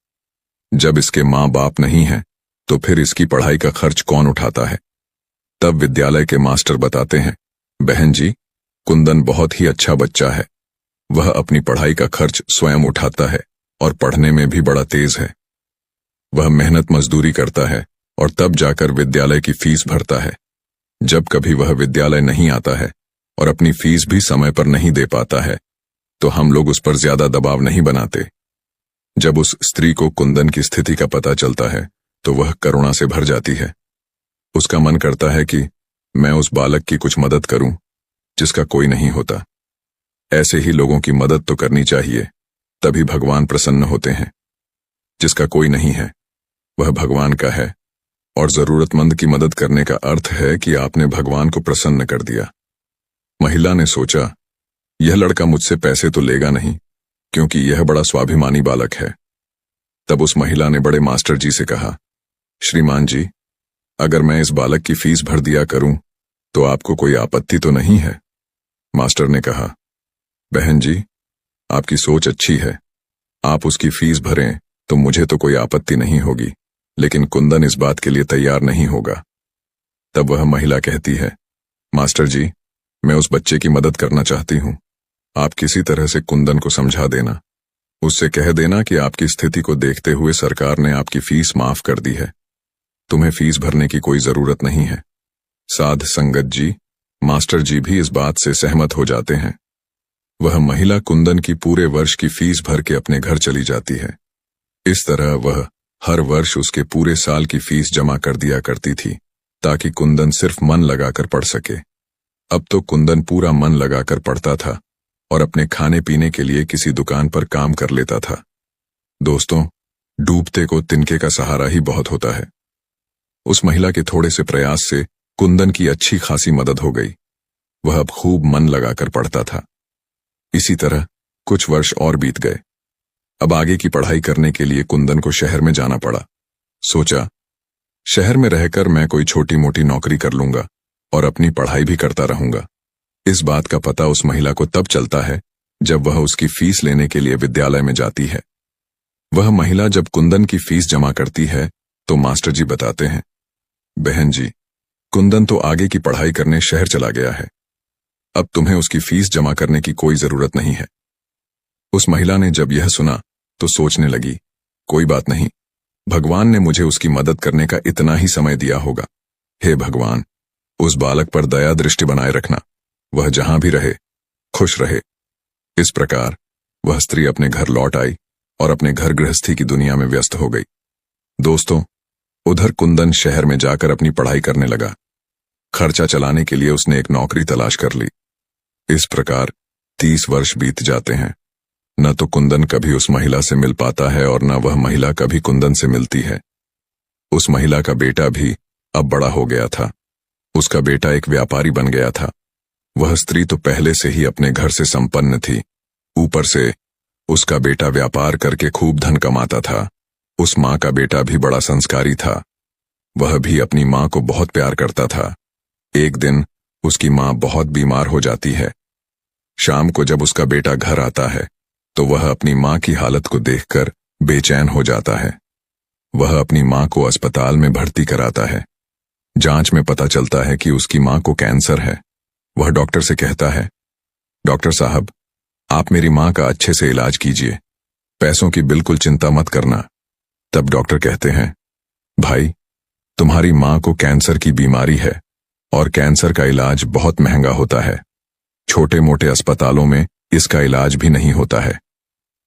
जब इसके माँ बाप नहीं हैं तो फिर इसकी पढ़ाई का खर्च कौन उठाता है। तब विद्यालय के मास्टर बताते हैं, बहन जी, कुंदन बहुत ही अच्छा बच्चा है, वह अपनी पढ़ाई का खर्च स्वयं उठाता है और पढ़ने में भी बड़ा तेज है। वह मेहनत मजदूरी करता है और तब जाकर विद्यालय की फीस भरता है। जब कभी वह विद्यालय नहीं आता है और अपनी फीस भी समय पर नहीं दे पाता है तो हम लोग उस पर ज्यादा दबाव नहीं बनाते। जब उस स्त्री को कुंदन की स्थिति का पता चलता है तो वह करुणा से भर जाती है। उसका मन करता है कि मैं उस बालक की कुछ मदद करूं जिसका कोई नहीं होता। ऐसे ही लोगों की मदद तो करनी चाहिए, तभी भगवान प्रसन्न होते हैं। जिसका कोई नहीं है वह भगवान का है, और जरूरतमंद की मदद करने का अर्थ है कि आपने भगवान को प्रसन्न कर दिया। महिला ने सोचा, यह लड़का मुझसे पैसे तो लेगा नहीं, क्योंकि यह बड़ा स्वाभिमानी बालक है। तब उस महिला ने बड़े मास्टर जी से कहा, श्रीमान जी, अगर मैं इस बालक की फीस भर दिया करूं तो आपको कोई आपत्ति तो नहीं है? मास्टर ने कहा, बहन जी, आपकी सोच अच्छी है, आप उसकी फीस भरें तो मुझे तो कोई आपत्ति नहीं होगी, लेकिन कुंदन इस बात के लिए तैयार नहीं होगा। तब वह महिला कहती है, मास्टर जी, मैं उस बच्चे की मदद करना चाहती हूं। आप किसी तरह से कुंदन को समझा देना, उससे कह देना कि आपकी स्थिति को देखते हुए सरकार ने आपकी फीस माफ कर दी है, तुम्हें फीस भरने की कोई जरूरत नहीं है। साध संगत जी, मास्टर जी भी इस बात से सहमत हो जाते हैं। वह महिला कुंदन की पूरे वर्ष की फीस भर के अपने घर चली जाती है। इस तरह वह हर वर्ष उसके पूरे साल की फीस जमा कर दिया करती थी, ताकि कुंदन सिर्फ मन लगाकर पढ़ सके। अब तो कुंदन पूरा मन लगाकर पढ़ता था और अपने खाने पीने के लिए किसी दुकान पर काम कर लेता था। दोस्तों, डूबते को तिनके का सहारा ही बहुत होता है। उस महिला के थोड़े से प्रयास से कुंदन की अच्छी खासी मदद हो गई। वह अब खूब मन लगाकर पढ़ता था। इसी तरह कुछ वर्ष और बीत गए। अब आगे की पढ़ाई करने के लिए कुंदन को शहर में जाना पड़ा। सोचा, शहर में रहकर मैं कोई छोटी मोटी नौकरी कर लूंगा और अपनी पढ़ाई भी करता रहूंगा। इस बात का पता उस महिला को तब चलता है जब वह उसकी फीस लेने के लिए विद्यालय में जाती है। वह महिला जब कुंदन की फीस जमा करती है तो मास्टर जी बताते हैं, बहन जी, कुंदन तो आगे की पढ़ाई करने शहर चला गया है, अब तुम्हें उसकी फीस जमा करने की कोई जरूरत नहीं है। उस महिला ने जब यह सुना तो सोचने लगी, कोई बात नहीं, भगवान ने मुझे उसकी मदद करने का इतना ही समय दिया होगा। हे भगवान, उस बालक पर दया दृष्टि बनाए रखना, वह जहां भी रहे खुश रहे। इस प्रकार वह स्त्री अपने घर लौट आई और अपने घर गृहस्थी की दुनिया में व्यस्त हो गई। दोस्तों, उधर कुंदन शहर में जाकर अपनी पढ़ाई करने लगा। खर्चा चलाने के लिए उसने एक नौकरी तलाश कर ली। इस प्रकार 30 वर्ष बीत जाते हैं। न तो कुंदन कभी उस महिला से मिल पाता है और न वह महिला कभी कुंदन से मिलती है। उस महिला का बेटा भी अब बड़ा हो गया था। उसका बेटा एक व्यापारी बन गया था। वह स्त्री तो पहले से ही अपने घर से संपन्न थी, ऊपर से उसका बेटा व्यापार करके खूब धन कमाता था। उस माँ का बेटा भी बड़ा संस्कारी था। वह भी अपनी माँ को बहुत प्यार करता था। एक दिन उसकी माँ बहुत बीमार हो जाती है। शाम को जब उसका बेटा घर आता है तो वह अपनी माँ की हालत को देखकर बेचैन हो जाता है। वह अपनी माँ को अस्पताल में भर्ती कराता है। जांच में पता चलता है कि उसकी माँ को कैंसर है। वह डॉक्टर से कहता है, डॉक्टर साहब, आप मेरी माँ का अच्छे से इलाज कीजिए, पैसों की बिल्कुल चिंता मत करना। तब डॉक्टर कहते हैं, भाई, तुम्हारी माँ को कैंसर की बीमारी है और कैंसर का इलाज बहुत महंगा होता है। छोटे मोटे अस्पतालों में इसका इलाज भी नहीं होता है।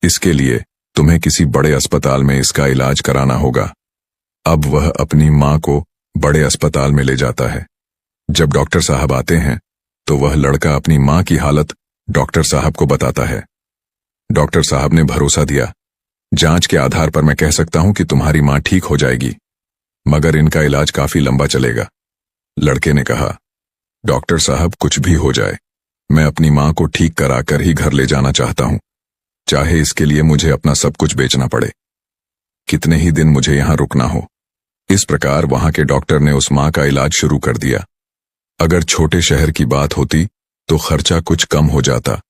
इसके लिए तुम्हें किसी बड़े अस्पताल में इसका इलाज कराना होगा। अब वह अपनी माँ को बड़े अस्पताल में ले जाता है। जब डॉक्टर साहब आते हैं तो वह लड़का अपनी माँ की हालत डॉक्टर साहब को बताता है। डॉक्टर साहब ने भरोसा दिया, जांच के आधार पर मैं कह सकता हूं कि तुम्हारी माँ ठीक हो जाएगी, मगर इनका इलाज काफी लंबा चलेगा। लड़के ने कहा, डॉक्टर साहब, कुछ भी हो जाए, मैं अपनी माँ को ठीक कराकर ही घर ले जाना चाहता हूं, चाहे इसके लिए मुझे अपना सब कुछ बेचना पड़े। कितने ही दिन मुझे यहां रुकना हो। इस प्रकार वहां के डॉक्टर ने उस माँ का इलाज शुरू कर दिया। अगर छोटे शहर की बात होती तो खर्चा कुछ कम हो जाता,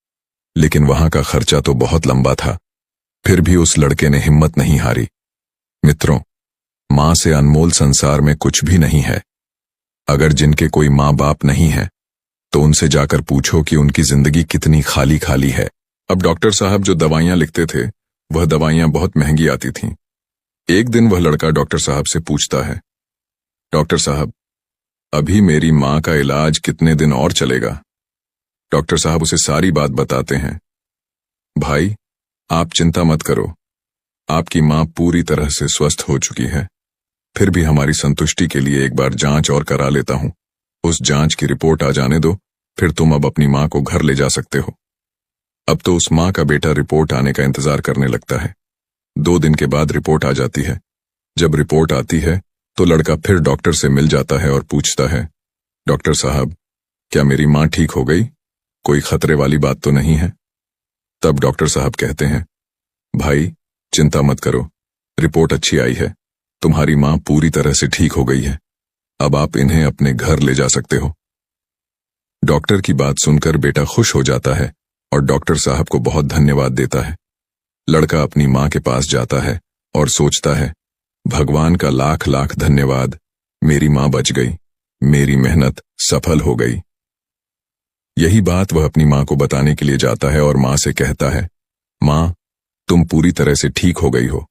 लेकिन वहां का खर्चा तो बहुत लंबा था। फिर भी उस लड़के ने हिम्मत नहीं हारी। मित्रों, मां से अनमोल संसार में कुछ भी नहीं है। अगर जिनके कोई माँ बाप नहीं है तो उनसे जाकर पूछो कि उनकी जिंदगी कितनी खाली खाली है अब डॉक्टर साहब जो दवाइयां लिखते थे वह दवाइयां बहुत महंगी आती थीं। एक दिन वह लड़का डॉक्टर साहब से पूछता है, डॉक्टर साहब, अभी मेरी माँ का इलाज कितने दिन और चलेगा? डॉक्टर साहब उसे सारी बात बताते हैं। भाई, आप चिंता मत करो, आपकी माँ पूरी तरह से स्वस्थ हो चुकी है। फिर भी हमारी संतुष्टि के लिए एक बार जांच और करा लेता हूं। उस जांच की रिपोर्ट आ जाने दो, फिर तुम अब अपनी माँ को घर ले जा सकते हो। अब तो उस माँ का बेटा रिपोर्ट आने का इंतजार करने लगता है। 2 दिन के बाद रिपोर्ट आ जाती है। जब रिपोर्ट आती है तो लड़का फिर डॉक्टर से मिल जाता है और पूछता है, डॉक्टर साहब, क्या मेरी माँ ठीक हो गई? कोई खतरे वाली बात तो नहीं है? तब डॉक्टर साहब कहते हैं, भाई चिंता मत करो, रिपोर्ट अच्छी आई है, तुम्हारी माँ पूरी तरह से ठीक हो गई है। अब आप इन्हें अपने घर ले जा सकते हो। डॉक्टर की बात सुनकर बेटा खुश हो जाता है और डॉक्टर साहब को बहुत धन्यवाद देता है। लड़का अपनी माँ के पास जाता है और सोचता है, भगवान का लाख लाख धन्यवाद, मेरी माँ बच गई, मेरी मेहनत सफल हो गई। यही बात वह अपनी माँ को बताने के लिए जाता है और माँ से कहता है, माँ, तुम पूरी तरह से ठीक हो गई हो,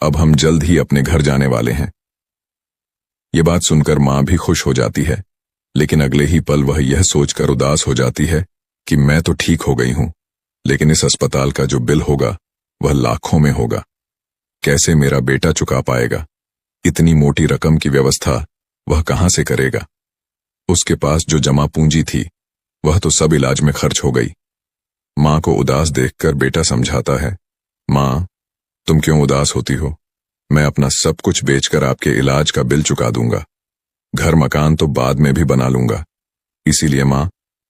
अब हम जल्द ही अपने घर जाने वाले हैं। ये बात सुनकर माँ भी खुश हो जाती है, लेकिन अगले ही पल वह यह सोचकर उदास हो जाती है कि मैं तो ठीक हो गई हूं, लेकिन इस अस्पताल का जो बिल होगा वह लाखों में होगा। कैसे मेरा बेटा चुका पाएगा? इतनी मोटी रकम की व्यवस्था वह कहां से करेगा? उसके पास जो जमा पूंजी थी वह तो सब इलाज में खर्च हो गई। माँ को उदास देखकर बेटा समझाता है, माँ, तुम क्यों उदास होती हो? मैं अपना सब कुछ बेचकर आपके इलाज का बिल चुका दूंगा। घर मकान तो बाद में भी बना लूंगा। इसीलिए माँ,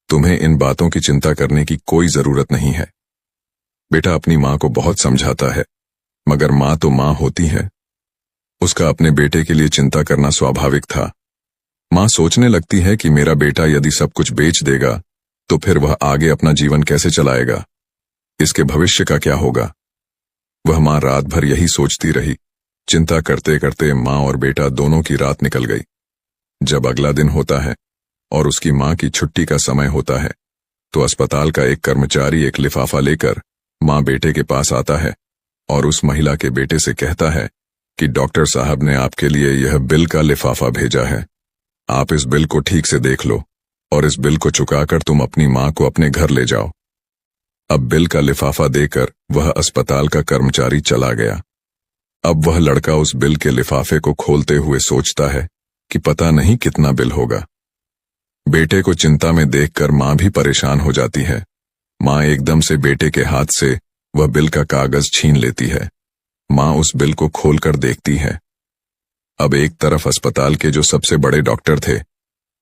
तुम्हें इन बातों की चिंता करने की कोई जरूरत नहीं है। बेटा अपनी माँ को बहुत समझाता है, मगर माँ तो माँ होती है। उसका अपने बेटे के लिए चिंता करना स्वाभाविक था। माँ सोचने लगती है कि मेरा बेटा यदि सब कुछ बेच देगा तो फिर वह आगे अपना जीवन कैसे चलाएगा? इसके भविष्य का क्या होगा? वह माँ रात भर यही सोचती रही। चिंता करते करते माँ और बेटा दोनों की रात निकल गई। जब अगला दिन होता है और उसकी माँ की छुट्टी का समय होता है तो अस्पताल का एक कर्मचारी एक लिफाफा लेकर माँ बेटे के पास आता है और उस महिला के बेटे से कहता है कि डॉक्टर साहब ने आपके लिए यह बिल का लिफाफा भेजा है। आप इस बिल को ठीक से देख लो और इस बिल को चुकाकर तुम अपनी माँ को अपने घर ले जाओ। अब बिल का लिफाफा देकर वह अस्पताल का कर्मचारी चला गया। अब वह लड़का उस बिल के लिफाफे को खोलते हुए सोचता है कि पता नहीं कितना बिल होगा। बेटे को चिंता में देखकर माँ भी परेशान हो जाती है। माँ एकदम से बेटे के हाथ से वह बिल का कागज छीन लेती है। माँ उस बिल को खोलकर देखती है। अब एक तरफ अस्पताल के जो सबसे बड़े डॉक्टर थे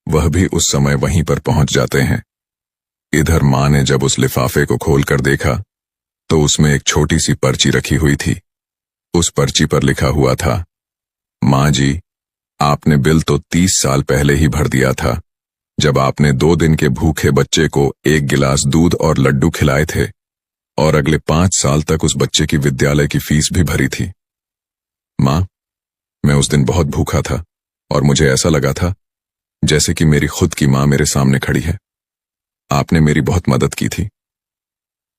वह भी उस समय वहीं पर पहुंच जाते हैं। इधर माँ ने जब उस लिफाफे को खोलकर देखा तो उसमें एक छोटी सी पर्ची रखी हुई थी। उस पर्ची पर लिखा हुआ था, माँ जी, आपने बिल तो 30 साल पहले ही भर दिया था, जब आपने 2 दिन के भूखे बच्चे को 1 गिलास दूध और लड्डू खिलाए थे और अगले 5 साल तक उस बच्चे की विद्यालय की फीस भी भरी थी। माँ, मैं उस दिन बहुत भूखा था और मुझे ऐसा लगा था जैसे कि मेरी खुद की माँ मेरे सामने खड़ी है। आपने मेरी बहुत मदद की थी।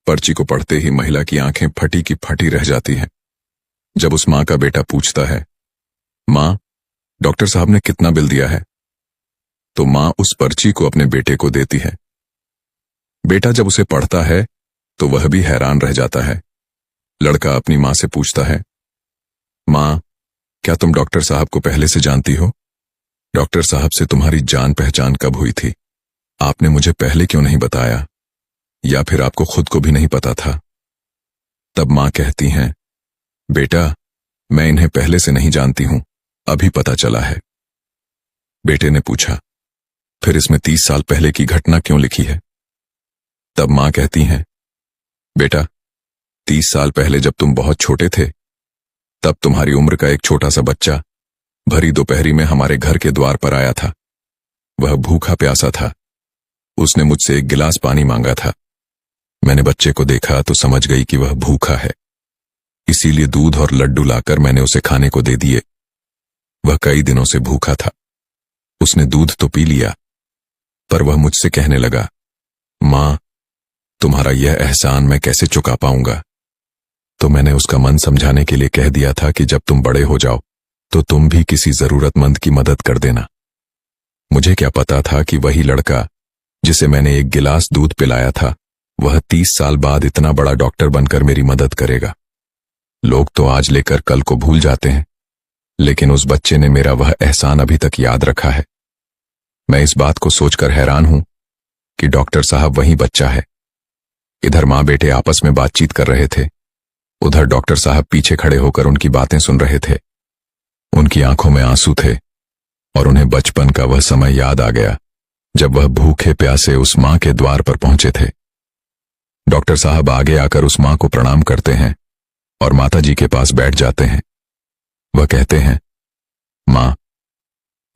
पर्ची को पढ़ते ही महिला की आंखें फटी की फटी रह जाती हैं। जब उस माँ का बेटा पूछता है, माँ, डॉक्टर साहब ने कितना बिल दिया है? तो माँ उस पर्ची को अपने बेटे को देती है। बेटा जब उसे पढ़ता है तो वह भी हैरान रह जाता है। लड़का अपनी माँ से पूछता है, माँ, क्या तुम डॉक्टर साहब को पहले से जानती हो? डॉक्टर साहब से तुम्हारी जान पहचान कब हुई थी? आपने मुझे पहले क्यों नहीं बताया? या फिर आपको खुद को भी नहीं पता था? तब माँ कहती हैं, बेटा, मैं इन्हें पहले से नहीं जानती हूं, अभी पता चला है। बेटे ने पूछा, फिर इसमें 30 साल पहले की घटना क्यों लिखी है? तब माँ कहती हैं, बेटा, 30 साल पहले जब तुम बहुत छोटे थे तब तुम्हारी उम्र का एक छोटा सा बच्चा भरी दोपहरी में हमारे घर के द्वार पर आया था। वह भूखा प्यासा था। उसने मुझसे 1 गिलास पानी मांगा था। मैंने बच्चे को देखा तो समझ गई कि वह भूखा है, इसीलिए दूध और लड्डू लाकर मैंने उसे खाने को दे दिए। वह कई दिनों से भूखा था। उसने दूध तो पी लिया, पर वह मुझसे कहने लगा, माँ, तुम्हारा यह एहसान मैं कैसे चुका पाऊंगा। तो मैंने उसका मन समझाने के लिए कह दिया था कि जब तुम बड़े हो जाओ तो तुम भी किसी जरूरतमंद की मदद कर देना। मुझे क्या पता था कि वही लड़का जिसे मैंने एक गिलास दूध पिलाया था वह 30 साल बाद इतना बड़ा डॉक्टर बनकर मेरी मदद करेगा। लोग तो आज लेकर कल को भूल जाते हैं, लेकिन उस बच्चे ने मेरा वह एहसान अभी तक याद रखा है। मैं इस बात को सोचकर हैरान हूं कि डॉक्टर साहब वही बच्चा है। इधर मां बेटे आपस में बातचीत कर रहे थे, उधर डॉक्टर साहब पीछे खड़े होकर उनकी बातें सुन रहे थे। उनकी आंखों में आंसू थे और उन्हें बचपन का वह समय याद आ गया जब वह भूखे प्यासे उस मां के द्वार पर पहुंचे थे। डॉक्टर साहब आगे आकर उस मां को प्रणाम करते हैं और माता जी के पास बैठ जाते हैं। वह कहते हैं, मां,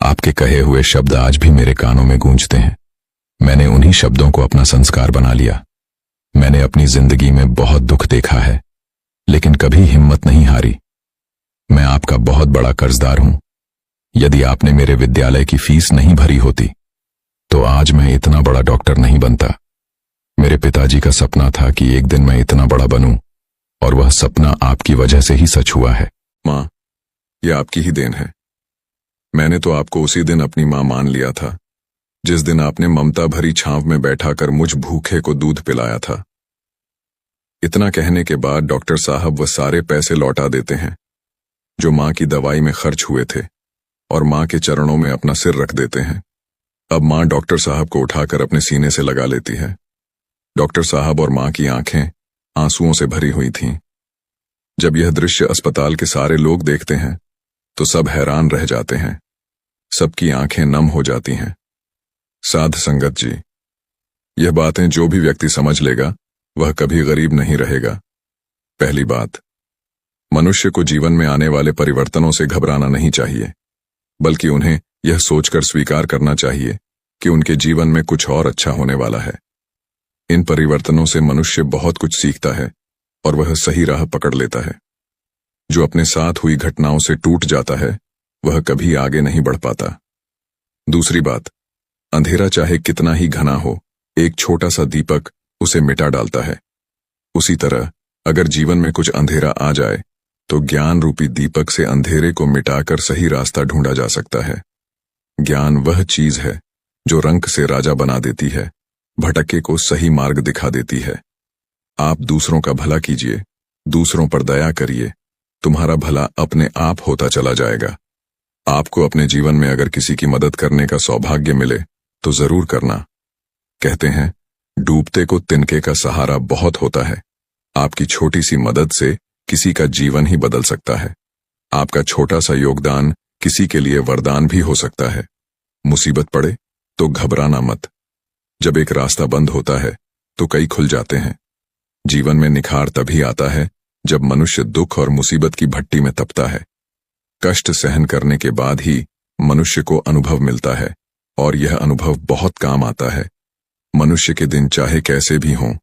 आपके कहे हुए शब्द आज भी मेरे कानों में गूंजते हैं। मैंने उन्हीं शब्दों को अपना संस्कार बना लिया। मैंने अपनी जिंदगी में बहुत दुख देखा है, लेकिन कभी हिम्मत नहीं हारी। मैं आपका बहुत बड़ा कर्जदार हूं। यदि आपने मेरे विद्यालय की फीस नहीं भरी होती तो आज मैं इतना बड़ा डॉक्टर नहीं बनता। मेरे पिताजी का सपना था कि एक दिन मैं इतना बड़ा बनूं, और वह सपना आपकी वजह से ही सच हुआ है। मां, यह आपकी ही देन है। मैंने तो आपको उसी दिन अपनी मां मान लिया था जिस दिन आपने ममता भरी छांव में बैठाकर मुझ भूखे को दूध पिलाया था। इतना कहने के बाद डॉक्टर साहब वह सारे पैसे लौटा देते हैं जो मां की दवाई में खर्च हुए थे, और मां के चरणों में अपना सिर रख देते हैं। अब मां डॉक्टर साहब को उठाकर अपने सीने से लगा लेती है। डॉक्टर साहब और मां की आंखें आंसुओं से भरी हुई थीं। जब यह दृश्य अस्पताल के सारे लोग देखते हैं तो सब हैरान रह जाते हैं, सबकी आंखें नम हो जाती हैं। साध संगत जी, यह बातें जो भी व्यक्ति समझ लेगा वह कभी गरीब नहीं रहेगा। पहली बात, मनुष्य को जीवन में आने वाले परिवर्तनों से घबराना नहीं चाहिए, बल्कि उन्हें यह सोचकर स्वीकार करना चाहिए कि उनके जीवन में कुछ और अच्छा होने वाला है। इन परिवर्तनों से मनुष्य बहुत कुछ सीखता है और वह सही राह पकड़ लेता है। जो अपने साथ हुई घटनाओं से टूट जाता है वह कभी आगे नहीं बढ़ पाता। दूसरी बात, अंधेरा चाहे कितना ही घना हो, एक छोटा सा दीपक उसे मिटा डालता है। उसी तरह अगर जीवन में कुछ अंधेरा आ जाए तो ज्ञान रूपी दीपक से अंधेरे को मिटाकर सही रास्ता ढूंढा जा सकता है। ज्ञान वह चीज है जो रंक से राजा बना देती है, भटके को सही मार्ग दिखा देती है। आप दूसरों का भला कीजिए, दूसरों पर दया करिए, तुम्हारा भला अपने आप होता चला जाएगा। आपको अपने जीवन में अगर किसी की मदद करने का सौभाग्य मिले तो जरूर करना। कहते हैं, डूबते को तिनके का सहारा बहुत होता है। आपकी छोटी सी मदद से किसी का जीवन ही बदल सकता है। आपका छोटा सा योगदान किसी के लिए वरदान भी हो सकता है। मुसीबत पड़े तो घबराना मत। जब एक रास्ता बंद होता है तो कई खुल जाते हैं। जीवन में निखार तभी आता है जब मनुष्य दुख और मुसीबत की भट्टी में तपता है। कष्ट सहन करने के बाद ही मनुष्य को अनुभव मिलता है, और यह अनुभव बहुत काम आता है। मनुष्य के दिन चाहे कैसे भी हों,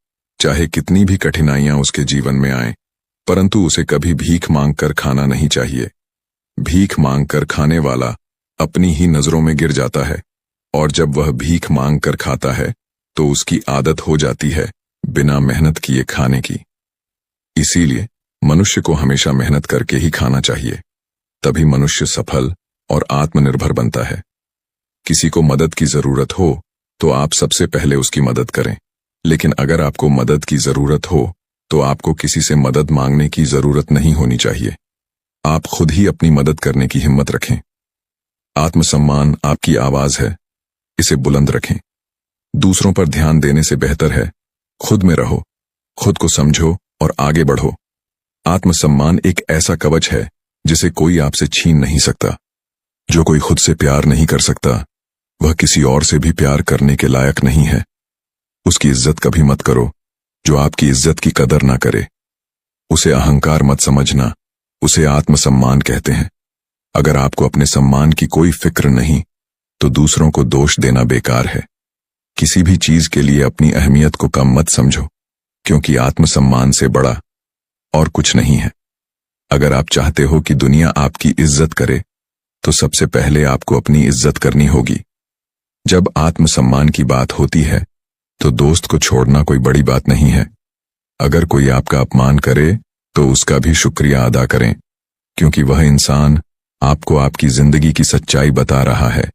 चाहे कितनी भी कठिनाइयां उसके जीवन में आएं, परंतु उसे कभी भीख मांगकर खाना नहीं चाहिए। भीख मांगकर खाने वाला अपनी ही नजरों में गिर जाता है, और जब वह भीख मांगकर खाता है तो उसकी आदत हो जाती है बिना मेहनत किए खाने की। इसीलिए मनुष्य को हमेशा मेहनत करके ही खाना चाहिए, तभी मनुष्य सफल और आत्मनिर्भर बनता है। किसी को मदद की जरूरत हो तो आप सबसे पहले उसकी मदद करें, लेकिन अगर आपको मदद की जरूरत हो तो आपको किसी से मदद मांगने की जरूरत नहीं होनी चाहिए। आप खुद ही अपनी मदद करने की हिम्मत रखें। आत्मसम्मान आपकी आवाज है, इसे बुलंद रखें। दूसरों पर ध्यान देने से बेहतर है खुद में रहो, खुद को समझो और आगे बढ़ो। आत्मसम्मान एक ऐसा कवच है जिसे कोई आपसे छीन नहीं सकता। जो कोई खुद से प्यार नहीं कर सकता वह किसी और से भी प्यार करने के लायक नहीं है। उसकी इज्जत कभी मत करो जो आपकी इज्जत की कदर ना करे। उसे अहंकार मत समझना, उसे आत्मसम्मान कहते हैं। अगर आपको अपने सम्मान की कोई फिक्र नहीं तो दूसरों को दोष देना बेकार है। किसी भी चीज के लिए अपनी अहमियत को कम मत समझो, क्योंकि आत्मसम्मान से बड़ा और कुछ नहीं है। अगर आप चाहते हो कि दुनिया आपकी इज्जत करे तो सबसे पहले आपको अपनी इज्जत करनी होगी। जब आत्मसम्मान की बात होती है तो दोस्त को छोड़ना कोई बड़ी बात नहीं है। अगर कोई आपका अपमान करे तो उसका भी शुक्रिया अदा करें, क्योंकि वह इंसान आपको आपकी जिंदगी की सच्चाई बता रहा है।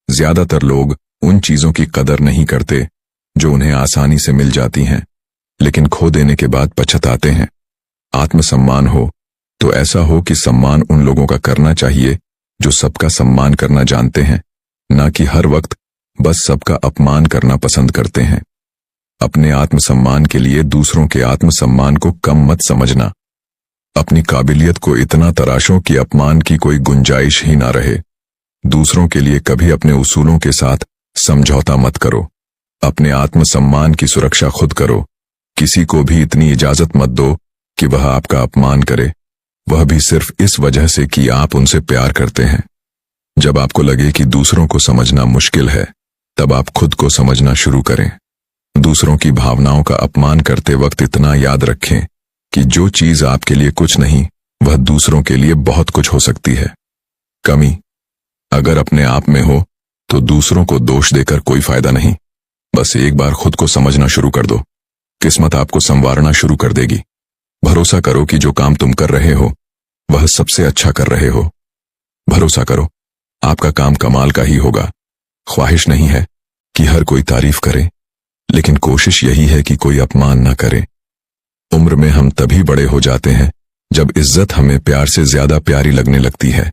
ज्यादातर लोग उन चीजों की कदर नहीं करते जो उन्हें आसानी से मिल जाती हैं, लेकिन खो देने के बाद पछताते हैं। आत्मसम्मान हो तो ऐसा हो कि सम्मान उन लोगों का करना चाहिए जो सबका सम्मान करना जानते हैं, ना कि हर वक्त बस सबका अपमान करना पसंद करते हैं। अपने आत्मसम्मान के लिए दूसरों के आत्मसम्मान को कम मत समझना। अपनी काबिलियत को इतना तराशो कि अपमान की कोई गुंजाइश ही ना रहे। दूसरों के लिए कभी अपने उसूलों के साथ समझौता मत करो। अपने आत्मसम्मान की सुरक्षा खुद करो। किसी को भी इतनी इजाजत मत दो कि वह आपका अपमान करे, वह भी सिर्फ इस वजह से कि आप उनसे प्यार करते हैं। जब आपको लगे कि दूसरों को समझना मुश्किल है, तब आप खुद को समझना शुरू करें। दूसरों की भावनाओं का अपमान करते वक्त इतना याद रखें कि जो चीज आपके लिए कुछ नहीं, वह दूसरों के लिए बहुत कुछ हो सकती है। कमी अगर अपने आप में हो तो दूसरों को दोष देकर कोई फायदा नहीं। बस एक बार खुद को समझना शुरू कर दो, किस्मत आपको संवारना शुरू कर देगी। भरोसा करो कि जो काम तुम कर रहे हो वह सबसे अच्छा कर रहे हो। भरोसा करो, आपका काम कमाल का ही होगा। ख्वाहिश नहीं है कि हर कोई तारीफ करे, लेकिन कोशिश यही है कि कोई अपमान न करे। उम्र में हम तभी बड़े हो जाते हैं जब इज्जत हमें प्यार से ज्यादा प्यारी लगने लगती है।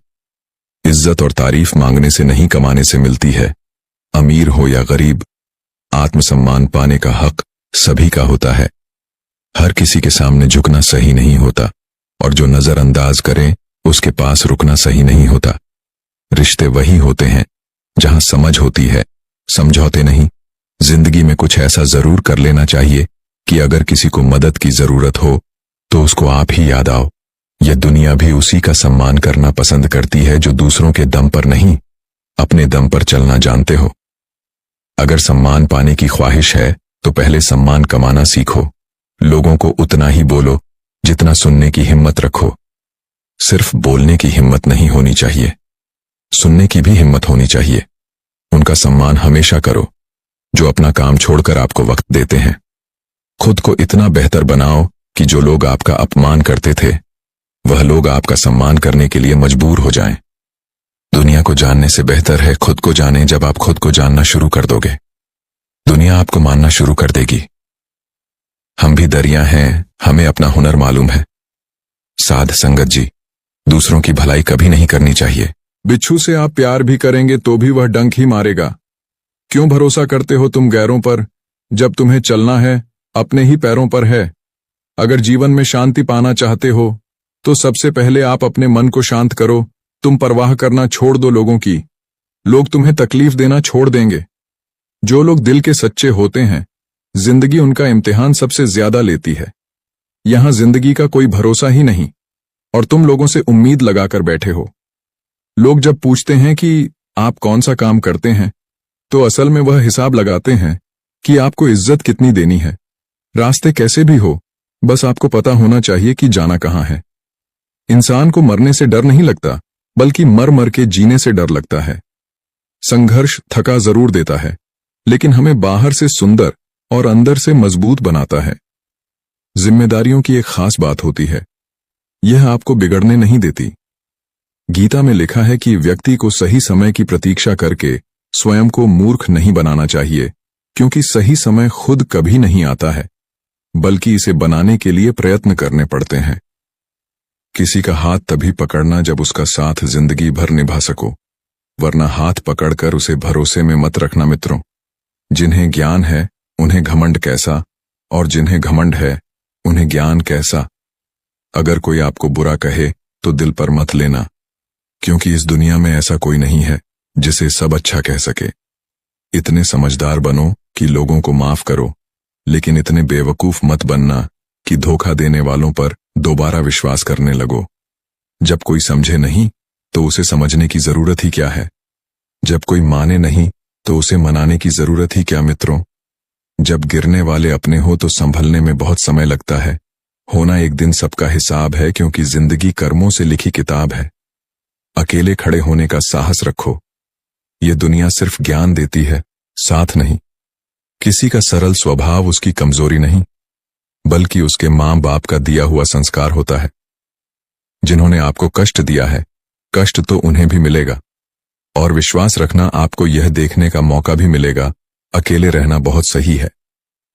इज्जत और तारीफ मांगने से नहीं, कमाने से मिलती है। अमीर हो या गरीब, आत्मसम्मान पाने का हक सभी का होता है। हर किसी के सामने झुकना सही नहीं होता, और जो नजरअंदाज करे उसके पास रुकना सही नहीं होता। रिश्ते वही होते हैं जहां समझ होती है, समझौते नहीं। जिंदगी में कुछ ऐसा जरूर कर लेना चाहिए कि अगर किसी को मदद की जरूरत हो तो उसको आप ही याद आओ। यह दुनिया भी उसी का सम्मान करना पसंद करती है जो दूसरों के दम पर नहीं, अपने दम पर चलना जानते हो। अगर सम्मान पाने की ख्वाहिश है तो पहले सम्मान कमाना सीखो। लोगों को उतना ही बोलो जितना सुनने की हिम्मत रखो। सिर्फ बोलने की हिम्मत नहीं होनी चाहिए, सुनने की भी हिम्मत होनी चाहिए। उनका सम्मान हमेशा करो जो अपना काम छोड़कर आपको वक्त देते हैं। खुद को इतना बेहतर बनाओ कि जो लोग आपका अपमान करते थे वह लोग आपका सम्मान करने के लिए मजबूर हो जाएं। दुनिया को जानने से बेहतर है खुद को जाने। जब आप खुद को जानना शुरू कर दोगे, दुनिया आपको मानना शुरू कर देगी। हम भी दरिया हैं, हमें अपना हुनर मालूम है। साध संगत जी, दूसरों की भलाई कभी नहीं करनी चाहिए। बिच्छू से आप प्यार भी करेंगे तो भी वह डंक ही मारेगा। क्यों भरोसा करते हो तुम गैरों पर, जब तुम्हें चलना है अपने ही पैरों पर है। अगर जीवन में शांति पाना चाहते हो तो सबसे पहले आप अपने मन को शांत करो। तुम परवाह करना छोड़ दो लोगों की। लोग तुम्हें तकलीफ देना छोड़ देंगे। जो लोग दिल के सच्चे होते हैं, जिंदगी उनका इम्तिहान सबसे ज्यादा लेती है। यहां जिंदगी का कोई भरोसा ही नहीं, और तुम लोगों से उम्मीद लगाकर बैठे हो। लोग जब पूछते हैं कि आप कौन सा काम करते हैं, तो असल में वह हिसाब लगाते हैं कि आपको इज्जत कितनी देनी है। रास्ते कैसे भी हो, बस आपको पता होना चाहिए कि जाना कहां है। इंसान को मरने से डर नहीं लगता, बल्कि मर मर के जीने से डर लगता है। संघर्ष थका जरूर देता है, लेकिन हमें बाहर से सुंदर और अंदर से मजबूत बनाता है। जिम्मेदारियों की एक खास बात होती है, यह आपको बिगड़ने नहीं देती। गीता में लिखा है कि व्यक्ति को सही समय की प्रतीक्षा करके स्वयं को मूर्ख नहीं बनाना चाहिए, क्योंकि सही समय खुद कभी नहीं आता है, बल्कि इसे बनाने के लिए प्रयत्न करने पड़ते हैं। किसी का हाथ तभी पकड़ना जब उसका साथ जिंदगी भर निभा सको, वरना हाथ पकड़कर उसे भरोसे में मत रखना मित्रों। जिन्हें ज्ञान है उन्हें घमंड कैसा, और जिन्हें घमंड है उन्हें ज्ञान कैसा। अगर कोई आपको बुरा कहे तो दिल पर मत लेना, क्योंकि इस दुनिया में ऐसा कोई नहीं है जिसे सब अच्छा कह सके। इतने समझदार बनो कि लोगों को माफ करो, लेकिन इतने बेवकूफ मत बनना कि धोखा देने वालों पर दोबारा विश्वास करने लगो। जब कोई समझे नहीं तो उसे समझने की जरूरत ही क्या है। जब कोई माने नहीं तो उसे मनाने की जरूरत ही क्या मित्रों। जब गिरने वाले अपने हो तो संभलने में बहुत समय लगता है। होना एक दिन सबका हिसाब है, क्योंकि जिंदगी कर्मों से लिखी किताब है। अकेले खड़े होने का साहस रखो। ये दुनिया सिर्फ ज्ञान देती है, साथ नहीं। किसी का सरल स्वभाव उसकी कमजोरी नहीं, बल्कि उसके मां बाप का दिया हुआ संस्कार होता है। जिन्होंने आपको कष्ट दिया है, कष्ट तो उन्हें भी मिलेगा। और विश्वास रखना, आपको यह देखने का मौका भी मिलेगा अकेले रहना बहुत सही है,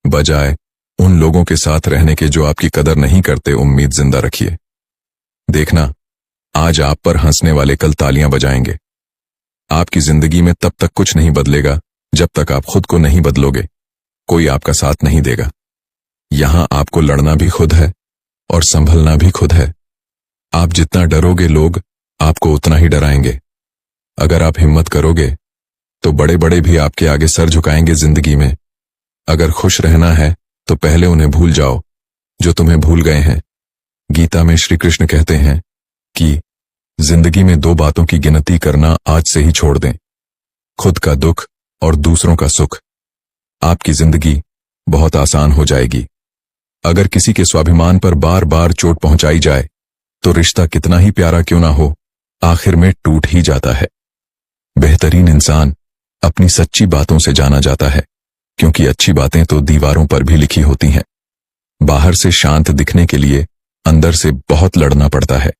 बजाय उन लोगों के साथ रहने के जो आपकी कदर नहीं करते। उम्मीद जिंदा रखिए। देखना, आज आप पर हंसने वाले कल तालियां बजाएंगे। आपकी जिंदगी में तब तक कुछ नहीं बदलेगा जब तक आप खुद को नहीं बदलोगे। कोई आपका साथ नहीं देगा। यहां आपको लड़ना भी खुद है और संभलना भी खुद है। आप जितना डरोगे, लोग आपको उतना ही डराएंगे। अगर आप हिम्मत करोगे तो बड़े बड़े भी आपके आगे सर झुकाएंगे जिंदगी में। अगर खुश रहना है तो पहले उन्हें भूल जाओ जो तुम्हें भूल गए हैं। गीता में श्री कृष्ण कहते हैं कि जिंदगी में 2 बातों की गिनती करना आज से ही छोड़ दें, खुद का दुख और दूसरों का सुख। आपकी जिंदगी बहुत आसान हो जाएगी। अगर किसी के स्वाभिमान पर बार बार चोट पहुंचाई जाए तो रिश्ता कितना ही प्यारा क्यों ना हो, आखिर में टूट ही जाता है। बेहतरीन इंसान अपनी सच्ची बातों से जाना जाता है, क्योंकि अच्छी बातें तो दीवारों पर भी लिखी होती हैं। बाहर से शांत दिखने के लिए अंदर से बहुत लड़ना पड़ता है।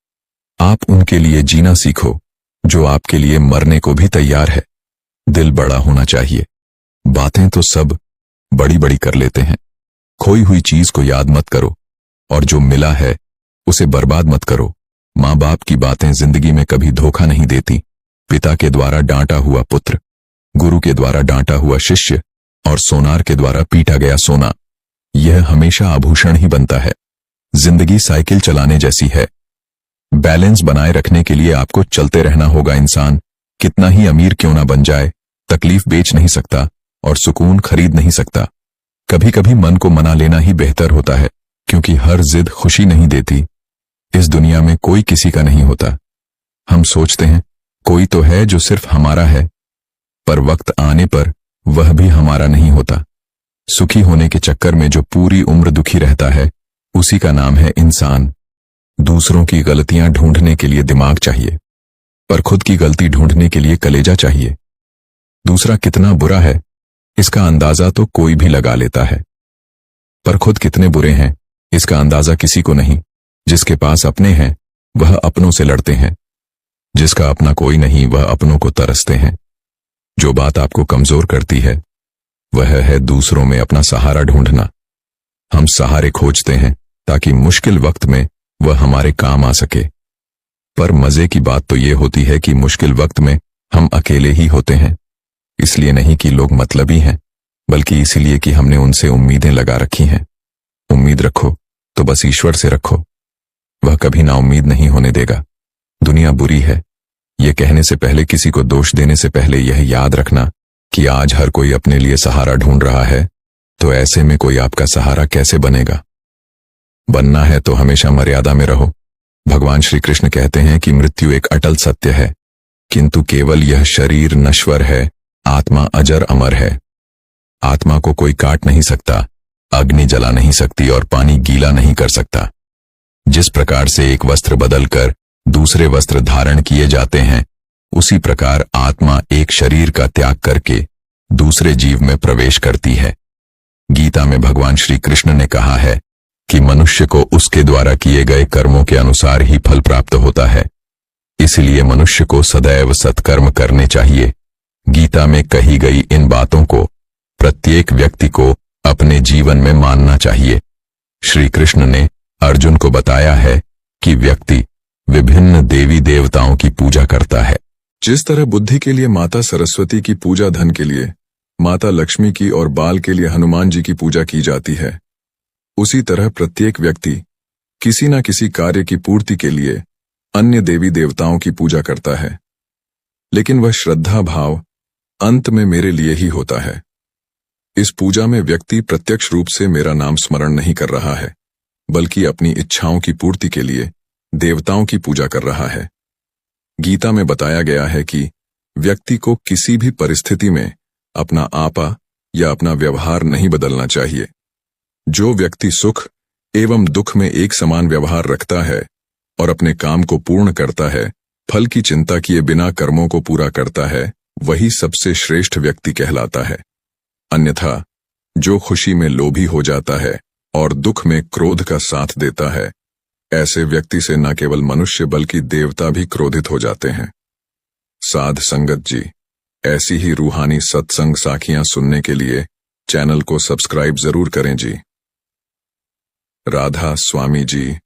आप उनके लिए जीना सीखो जो आपके लिए मरने को भी तैयार है। दिल बड़ा होना चाहिए। बातें तो सब बड़ी बड़ी कर लेते हैं। खोई हुई चीज को याद मत करो और जो मिला है उसे बर्बाद मत करो। माँ बाप की बातें जिंदगी में कभी धोखा नहीं देती। पिता के द्वारा डांटा हुआ पुत्र, गुरु के द्वारा डांटा हुआ शिष्य और सोनार के द्वारा पीटा गया सोना, यह हमेशा आभूषण ही बनता है। जिंदगी साइकिल चलाने जैसी है। बैलेंस बनाए रखने के लिए आपको चलते रहना होगा। इंसान कितना ही अमीर क्यों ना बन जाए, तकलीफ बेच नहीं सकता और सुकून खरीद नहीं सकता। कभी कभी मन को मना लेना ही बेहतर होता है, क्योंकि हर जिद खुशी नहीं देती। इस दुनिया में कोई किसी का नहीं होता। हम सोचते हैं कोई तो है जो सिर्फ हमारा है, पर वक्त आने पर वह भी हमारा नहीं होता। सुखी होने के चक्कर में जो पूरी उम्र दुखी रहता है, उसी का नाम है इंसान। दूसरों की गलतियां ढूंढने के लिए दिमाग चाहिए, पर खुद की गलती ढूंढने के लिए कलेजा चाहिए। दूसरा कितना बुरा है, इसका अंदाजा तो कोई भी लगा लेता है, पर खुद कितने बुरे हैं, इसका अंदाजा किसी को नहीं। जिसके पास अपने हैं वह अपनों से लड़ते हैं, जिसका अपना कोई नहीं वह अपनों को तरसते हैं। जो बात आपको कमजोर करती है वह है दूसरों में अपना सहारा ढूंढना। हम सहारे खोजते हैं ताकि मुश्किल वक्त में वह हमारे काम आ सके, पर मजे की बात तो ये होती है कि मुश्किल वक्त में हम अकेले ही होते हैं। इसलिए नहीं कि लोग मतलबी हैं, बल्कि इसलिए कि हमने उनसे उम्मीदें लगा रखी हैं। उम्मीद रखो तो बस ईश्वर से रखो, वह कभी नाउम्मीद नहीं होने देगा। दुनिया बुरी है, ये कहने से पहले, किसी को दोष देने से पहले यह याद रखना कि आज हर कोई अपने लिए सहारा ढूंढ रहा है, तो ऐसे में कोई आपका सहारा कैसे बनेगा। बनना है तो हमेशा मर्यादा में रहो। भगवान श्री कृष्ण कहते हैं कि मृत्यु एक अटल सत्य है, किंतु केवल यह शरीर नश्वर है, आत्मा अजर अमर है। आत्मा को कोई काट नहीं सकता, अग्नि जला नहीं सकती और पानी गीला नहीं कर सकता। जिस प्रकार से एक वस्त्र बदलकर दूसरे वस्त्र धारण किए जाते हैं, उसी प्रकार आत्मा एक शरीर का त्याग करके दूसरे जीव में प्रवेश करती है। गीता में भगवान श्री कृष्ण ने कहा है कि मनुष्य को उसके द्वारा किए गए कर्मों के अनुसार ही फल प्राप्त होता है। इसलिए मनुष्य को सदैव सत्कर्म करने चाहिए। गीता में कही गई इन बातों को प्रत्येक व्यक्ति को अपने जीवन में मानना चाहिए। श्री कृष्ण ने अर्जुन को बताया है कि व्यक्ति विभिन्न देवी देवताओं की पूजा करता है। जिस तरह बुद्धि के लिए माता सरस्वती की पूजा, धन के लिए माता लक्ष्मी की और बाल के लिए हनुमान जी की पूजा की जाती है, उसी तरह प्रत्येक व्यक्ति किसी न किसी कार्य की पूर्ति के लिए अन्य देवी देवताओं की पूजा करता है, लेकिन वह श्रद्धा भाव अंत में मेरे लिए ही होता है। इस पूजा में व्यक्ति प्रत्यक्ष रूप से मेरा नाम स्मरण नहीं कर रहा है, बल्कि अपनी इच्छाओं की पूर्ति के लिए देवताओं की पूजा कर रहा है। गीता में बताया गया है कि व्यक्ति को किसी भी परिस्थिति में अपना आपा या अपना व्यवहार नहीं बदलना चाहिए। जो व्यक्ति सुख एवं दुख में एक समान व्यवहार रखता है और अपने काम को पूर्ण करता है, फल की चिंता किए बिना कर्मों को पूरा करता है, वही सबसे श्रेष्ठ व्यक्ति कहलाता है। अन्यथा जो खुशी में लोभी हो जाता है और दुख में क्रोध का साथ देता है, ऐसे व्यक्ति से न केवल मनुष्य बल्कि देवता भी क्रोधित हो जाते हैं। साध संगत जी, ऐसी ही रूहानी सत्संग साखियां सुनने के लिए चैनल को सब्सक्राइब जरूर करें जी। राधा स्वामी जी।